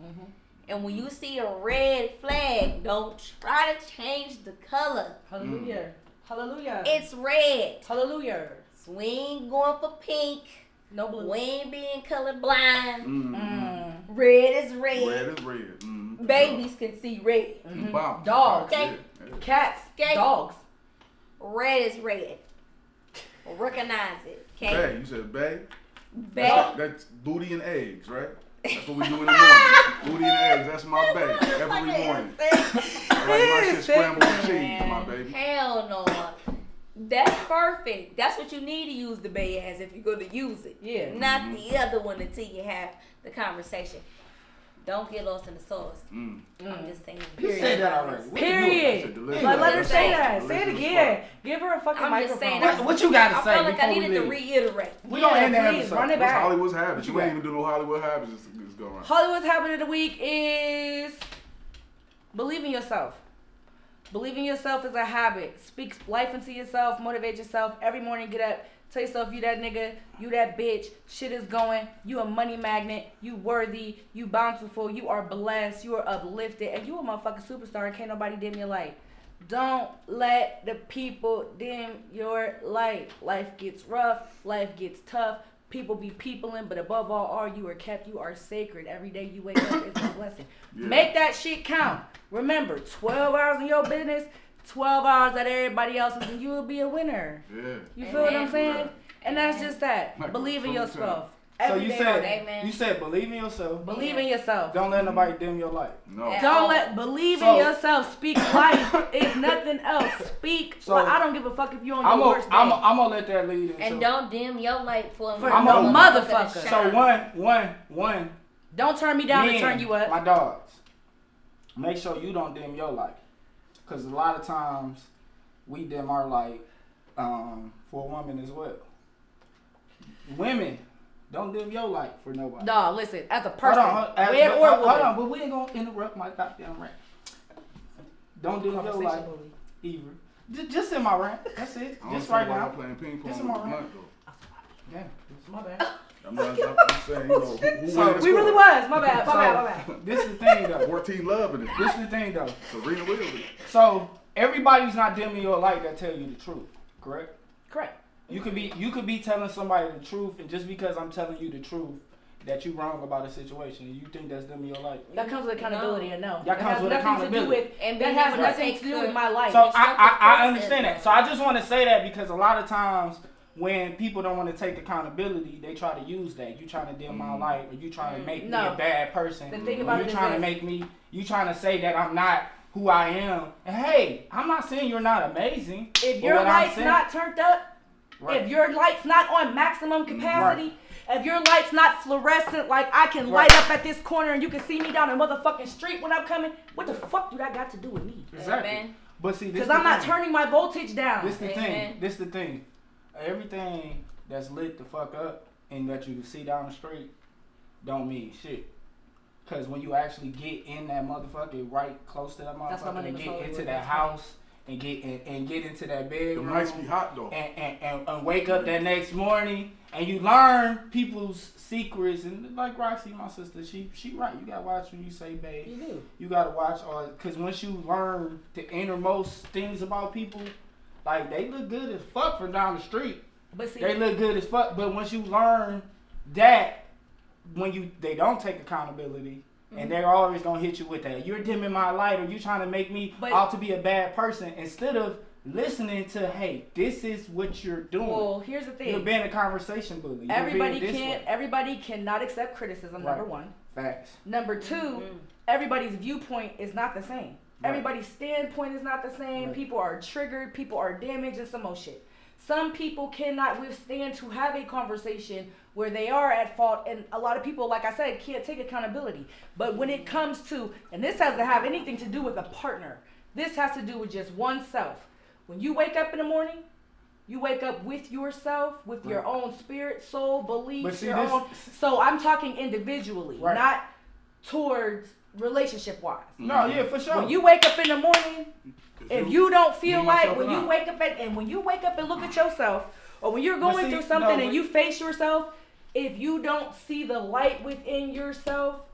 Mm-hmm. And when you see a red flag, don't try to change the color. Hallelujah. Hallelujah. It's red. Hallelujah. So we ain't going for pink. No blue. We ain't being colorblind. Mm-hmm. Red is red. Red is red. Mm-hmm. Babies can see red. Mm-hmm. Dogs. Okay. Cats. Dogs. Red is red. Recognize it. Okay. Bae. You said bae? Bae. That's booty and eggs, right? That's what we do in the morning. Booty and eggs. That's my bae. Every morning. I like my shit scrambled with cheese, my baby. Hell no. That's perfect. That's what you need to use the bae as if you're going to use it. Yeah. Not the other one until you have the conversation. Don't get lost in the sauce. I'm just saying. You said that already. Period. Let her say that. Say it again. Give her a fucking microphone. Saying, what you got to say? I feel like I needed to reiterate. We don't end the episode. Run it back. What's Hollywood's habits? You ain't even do no Hollywood habits. Just go around. Hollywood's habit of the week is believe in yourself. Believe in yourself is a habit. Speak life into yourself. Motivate yourself. Every morning get up. Tell yourself you that nigga, you that bitch, shit is going, you a money magnet, you worthy, you bountiful, you are blessed, you are uplifted, and you a motherfucking superstar and can't nobody dim your light. Don't let the people dim your light. Life gets rough, life gets tough, people be peopling, but above all, you are kept, you are sacred. Every day you wake up, it's a blessing. Yeah. Make that shit count. Remember, 12 hours in your business, 12 hours that everybody else's, and you will be a winner. Yeah. You feel what I'm saying? And that's just that. Believe in yourself. Every you day, said amen. you said believe in yourself. Believe in yourself. Don't let nobody dim your light. No. Believe in yourself. Speak life. If nothing else, speak. So, I don't give a fuck if you're on your worst day. I'm gonna let that lead into. And don't dim your light for no motherfucker. So one. Don't turn me down and turn you up. My dogs. Make sure you don't dim your light, because a lot of times we dim our light for a woman as well. Women. Don't dim your light for nobody. No, listen, as a person, hold on, but we ain't gonna interrupt my goddamn rant. Don't dim your light either. Just in my rant. That's it. Just right now. Playing ping pong Just in my with rant. Yeah, my bad. I'm saying, who We really was. My bad. This is the thing though. 14 love in it. This is the thing though. Serena Williams. So everybody's not dimming your light that tell you the truth, correct? Correct. You could be telling somebody the truth, and just because I'm telling you the truth that you wrong about a situation, you think that's dimming your light. That comes with accountability, and no. That comes with accountability. That has nothing to do with my life. So I understand that. So I just want to say that because a lot of times when people don't want to take accountability, they try to use that. You trying to dim my light, or you trying to make me a bad person. The thing about you trying to say that I'm not who I am. And hey, I'm not saying you're not amazing. If your light's not turned up, if your light's not on maximum capacity, if your light's not fluorescent, like I can light up at this corner and you can see me down the motherfucking street when I'm coming, what the fuck do that got to do with me? Exactly. Amen. But see, because I'm not turning my voltage down. This the thing. Everything that's lit the fuck up and that you can see down the street don't mean shit. Because when you actually get in that motherfucker, right close to that motherfucker, and get into that house and get into that bedroom, the nights be hot though, and wake up that next morning and you learn people's secrets. And like Roxy, my sister, she right. You gotta watch when you say babe. You do. You gotta watch all, because once you learn the innermost things about people, like they look good as fuck from down the street. But see, they look good as fuck. But once you learn that, they don't take accountability. And they're always gonna hit you with that. You're dimming my light, or you trying to make me out to be a bad person, instead of listening to, hey, this is what you're doing. Well, here's the thing. You're being a conversation bully. Everybody cannot accept criticism. Number one. Facts. Number two, everybody's viewpoint is not the same. Right. Everybody's standpoint is not the same. Right. People are triggered. People are damaged, and some more shit. Some people cannot withstand to have a conversation where they are at fault, and a lot of people, like I said, can't take accountability. But when it comes to, and this has to have anything to do with a partner, this has to do with just oneself. When you wake up in the morning, you wake up with yourself, with your own spirit, soul, beliefs, So I'm talking individually, not towards relationship-wise. No, yeah, for sure. When you wake up in the morning, if you don't feel like, when you wake up and look at yourself, or when you're going through something and you face yourself, if you don't see the light within yourself,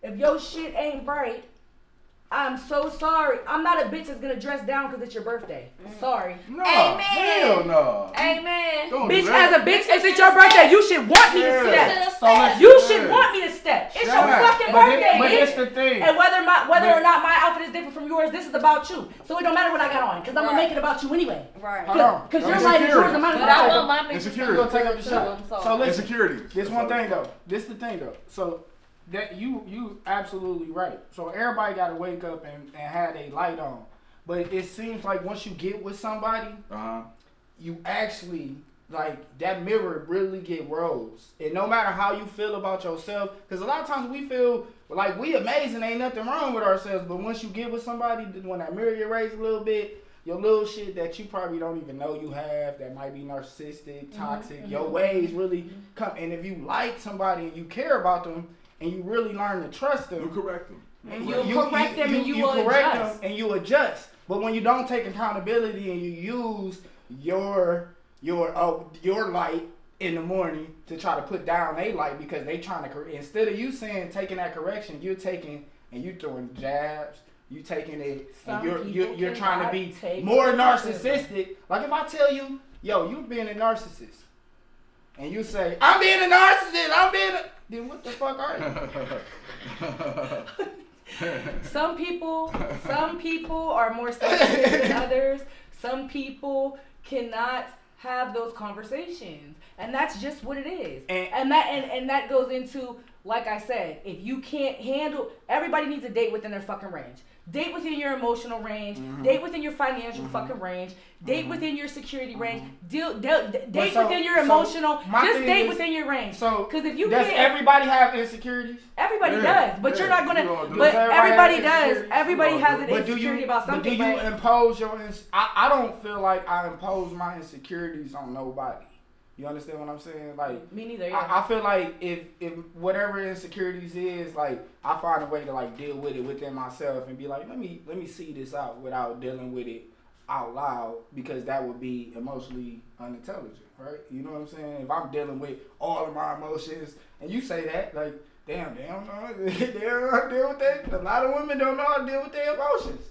if your shit ain't bright, I'm so sorry. I'm not a bitch that's gonna dress down because it's your birthday. Sorry. No. Amen. Hell no. Amen. Bitch, as a bitch, if it's your birthday, you should want me to step. You should want me to step. It's your fucking birthday, but bitch. it's the thing. And whether or not my outfit is different from yours, this is about you. So it don't matter what I got on, because I'm gonna make it about you anyway. Right. Because your life is yours and mine is But I mine. want my bitch Insecurity. Take up the shot. So listen, Insecurity. This one thing though. This the thing though. So that you absolutely right. So everybody got to wake up and have a light on. But it seems like once you get with somebody, you actually, like, that mirror really get rose. And no matter how you feel about yourself, because a lot of times we feel like we amazing, ain't nothing wrong with ourselves. But once you get with somebody, when that mirror get raised a little bit, your little shit that you probably don't even know you have, that might be narcissistic, toxic, your ways really come. And if you like somebody and you care about them, and you really learn to trust them, you correct them. And you correct them and you correct adjust. them and you adjust. But when you don't take accountability and you use your light in the morning to try to put down a light because they trying to instead of you taking that correction, you're taking and you throwing jabs. You taking it and you're trying to be more narcissistic. Like if I tell you, yo, you being a narcissist, and you say, I'm being a narcissist, then what the fuck are you? Some people are more sensitive than others. Some people cannot have those conversations, and that's just what it is. And that goes into, like I said, if you can't handle, everybody needs a date within their fucking range. Date within your emotional range. Date within your financial fucking range. Date within your security range. Date within your emotional. Just date within your range. So, because if you does everybody have insecurities? Everybody does, but you're not gonna. But everybody does. Everybody has an insecurity about something. But do you impose your? I don't feel like I impose my insecurities on nobody. You understand what I'm saying? Like, me neither. Yeah. I feel like if whatever insecurities is, like, I find a way to like deal with it within myself and be like, let me see this out without dealing with it out loud, because that would be emotionally unintelligent, right? You know what I'm saying? If I'm dealing with all of my emotions, and you say that, like, damn, they don't know how to deal with that. A lot of women don't know how to deal with their emotions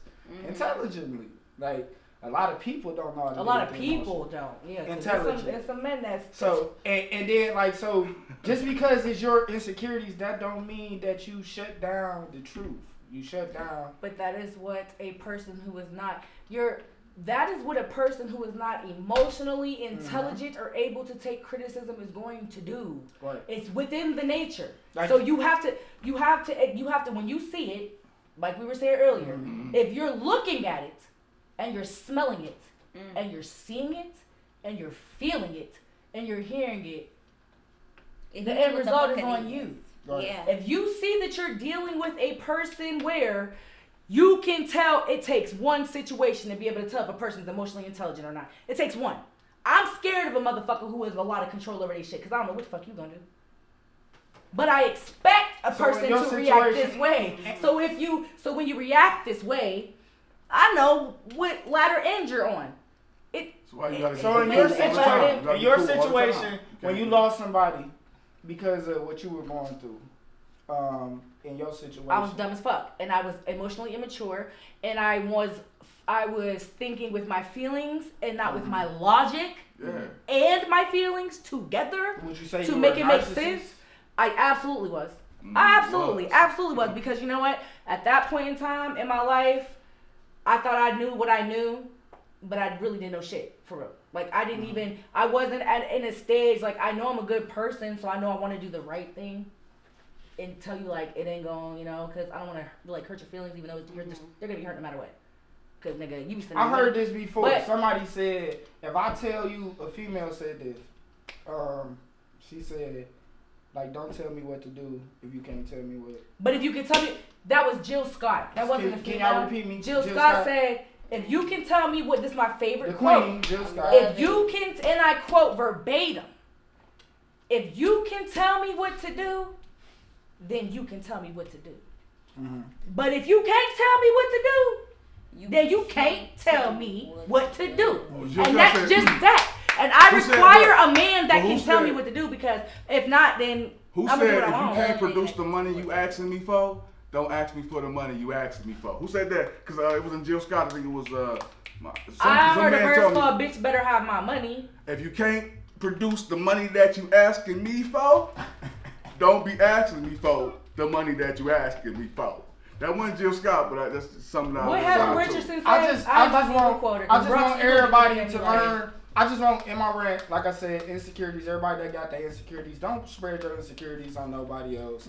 intelligently, like. A lot of people don't know how to do it. A lot of people don't. Yeah. Intelligent. There's some men that's... So, and then, like, so, just because it's your insecurities, that don't mean that you shut down the truth. You shut down... But that is what a person who is not... That is what a person who is not emotionally intelligent or able to take criticism is going to do. Right. It's within the nature. Like, so you have to, when you see it, like we were saying earlier, if you're looking at it, and you're smelling it, and you're seeing it, and you're feeling it, and you're hearing it, the end result is on you. Right. Yeah. If you see that you're dealing with a person where you can tell, it takes one situation to be able to tell if a person's emotionally intelligent or not. It takes one. I'm scared of a motherfucker who has a lot of control over their shit, because I don't know what the fuck you gonna do. But I expect a person to react this way. So when you react this way, I know what ladder end you're on. So in your situation, when you lost somebody because of what you were going through, in your situation, I was dumb as fuck, and I was emotionally immature, and I was thinking with my feelings and not with my logic and my feelings together. Would you say to make it make sense? I absolutely was. I absolutely was, because you know what? At that point in time in my life, I thought I knew what I knew, but I really didn't know shit, for real. Like, I wasn't in a stage, like, I know I'm a good person, so I know I want to do the right thing and tell you, like, it ain't going, you know, because I don't want to, like, hurt your feelings, even though they're going to be hurt no matter what. Because, nigga, you be sending I heard this before. Somebody said, if I tell you, a female said this, she said, like, don't tell me what to do if you can't tell me what. But if you can tell me, that was Jill Scott. That wasn't a female. Can y'all repeat me? Jill Scott said, if you can tell me what, this is my favorite quote. Jill Scott. If you can, and I quote verbatim, if you can tell me what to do, then you can tell me what to do. But if you can't tell me what to do, then you can't tell me what to do. And that's just that. And I require a man that can tell me what to do, because if not, then who said if you can't produce the money you asking me for, don't ask me for the money you asking me for? Who said that? Because it was in Jill Scott. I think it was. I heard a verse called "Bitch Better Have My Money." If you can't produce the money that you asking me for, don't be asking me for the money that you asking me for. That wasn't Jill Scott, but that's something I. What has Richardson said? I just want everybody to learn. I just want, in my rant, like I said, insecurities. Everybody that got their insecurities, don't spread your insecurities on nobody else.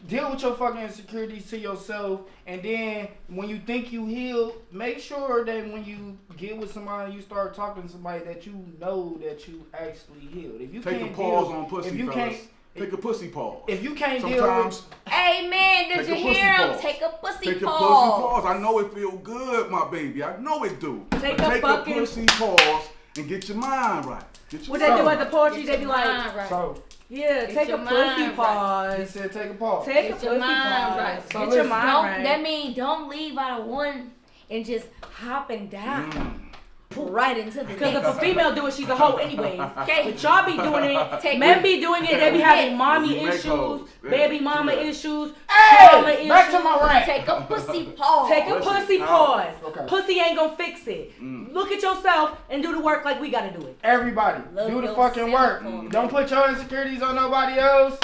Deal with your fucking insecurities to yourself, and then when you think you healed, make sure that when you get with somebody, you start talking to somebody that you know that you actually healed. If you take a pause on pussy, fellas. Take a pussy pause. If you can't deal with... Hey, man, did you hear him? Take a pussy pause. Take a pussy pause. I know it feel good, my baby. I know it do. Take a pussy pause and get your mind right. What they do at the poetry, they be like... Yeah, take a pussy pause. He said take a pause. Take a pussy pause. Right. Get your mind right. That means don't leave out of one and just hopping down. Right into the because if a female do it, she's a hoe anyways. But y'all be doing it. Men be doing it. They be having mommy issues, baby mama issues, trauma issues. Back to my rant. Take a pussy pause. Take a pussy pause. Okay. Pussy ain't gonna fix it. Look at yourself and do the work like we gotta do it. Everybody, do the fucking work. Don't put your insecurities on nobody else.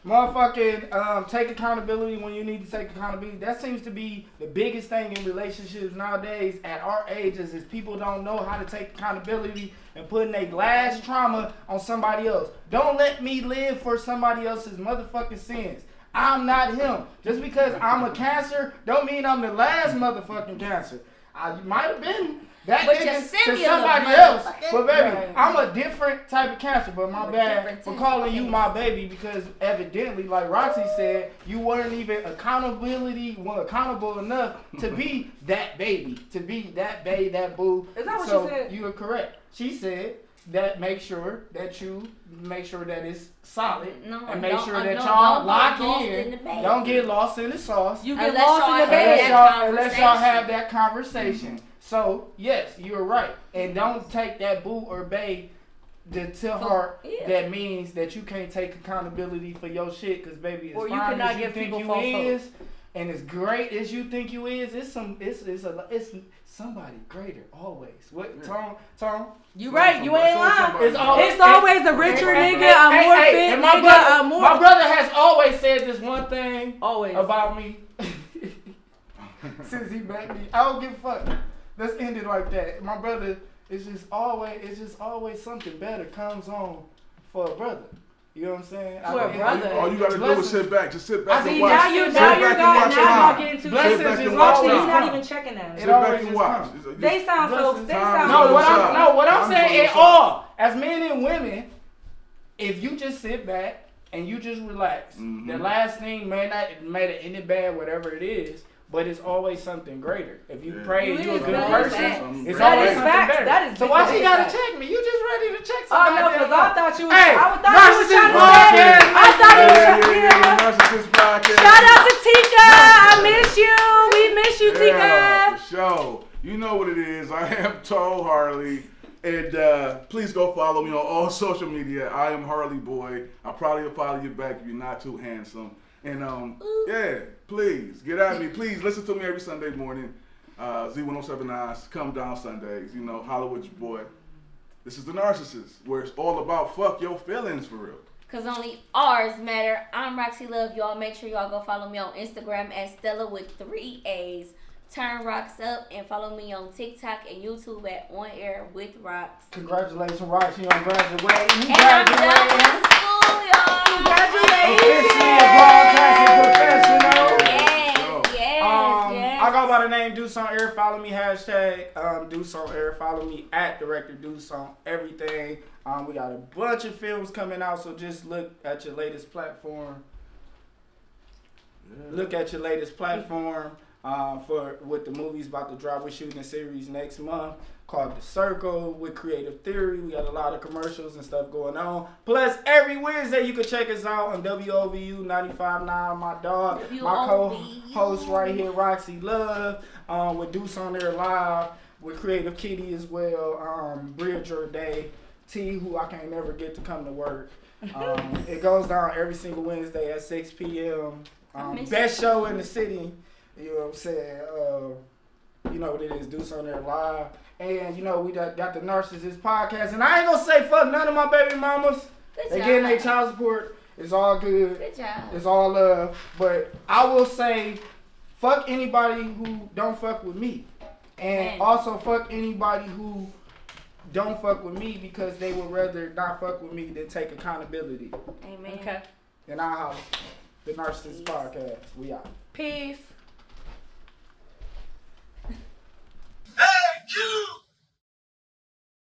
Motherfucking take accountability when you need to take accountability. That seems to be the biggest thing in relationships nowadays at our ages is people don't know how to take accountability and putting their last trauma on somebody else. Don't let me live for somebody else's motherfucking sins. I'm not him. Just because I'm a Cancer don't mean I'm the last motherfucking Cancer. I might have been that nigga to somebody else. But baby, I'm a different type of Cancer. But my bad for calling you my baby because evidently, like Roxy said, you weren't even accountable enough to be that baby, to be that babe, that boo. Is that what so she said? You are correct. She said that make sure that it's solid and make sure that y'all lock in. Don't get lost in the sauce. You get lost in the bed. Unless y'all have that conversation. So, yes, you're right. And don't take that boo or bae to heart. That means that you can't take accountability for your shit. Because, baby, as fine as you think you is, and as great as you think you is, it's somebody greater always. What, Tom? You right. You ain't lying. It's always a richer nigga, a more fit nigga, a more... My brother has always said this one thing about me. Since he met me. I don't give a fuck. Let's end it like that. My brother is just always something better comes on for a brother. You know what I'm saying? For a brother. All you gotta do is sit back. Just sit back and watch. Now you're getting too blessings. Roxy, he's not even checking that. Sit back and watch. They sound so. What I'm saying is all as men and women, if you just sit back and you just relax, the last thing may have ended bad, whatever it is. But it's always something greater. If you pray and you're a good person, it's always something better. So why she gotta check me? You just ready to check somebody? Oh no, because I thought you was. Hey, Narcissist Podcast. Shout out to Tika. I miss you. We miss you, Tika. For sure. You know what it is. I am Tall Harley. And please go follow me on all social media. I am Harley Boy. I'll probably follow you back if you're not too handsome. And yeah, please get at me. Please listen to me every Sunday morning. Z1079. Come down Sundays. You know, holla with your boy. This is the Narcissist, where it's all about fuck your feelings for real. Cause only ours matter. I'm Roxi Love. Y'all make sure y'all go follow me on Instagram at Stella with 3 A's. Turn Rocks up and follow me on TikTok and YouTube at onair with Rocks. Congratulations, Roxy, on graduating. And I'm done with school, y'all. Congratulations. Professional. Yes. I go by the name Deuce on Air. Follow me, hashtag Deuce on Air. Follow me at Director Deuce on everything. We got a bunch of films coming out, so just look at your latest platform. Look at your latest platform. For with the movies about to drop. We're shooting a series next month called The Circle with Creative Theory. We got a lot of commercials and stuff going on. Plus, every Wednesday you can check us out on WOVU 95.9. My dog, my co-host right here, Roxi Love, with Deuce on there live with Creative Kitty as well. Bridger Day, T, who I can't never get to come to work. It goes down every single Wednesday at 6 p.m. Best show in the city. You know what I'm saying? You know what it is, Deuce on there live. And you know, we got the Narcissist Podcast. And I ain't gonna say fuck none of my baby mamas. They getting their child support. It's all good. Good job. It's all love. But I will say, fuck anybody who don't fuck with me. And also fuck anybody who don't fuck with me because they would rather not fuck with me than take accountability. Amen. Okay. And I holla. The Narcissist Podcast. We out. Peace.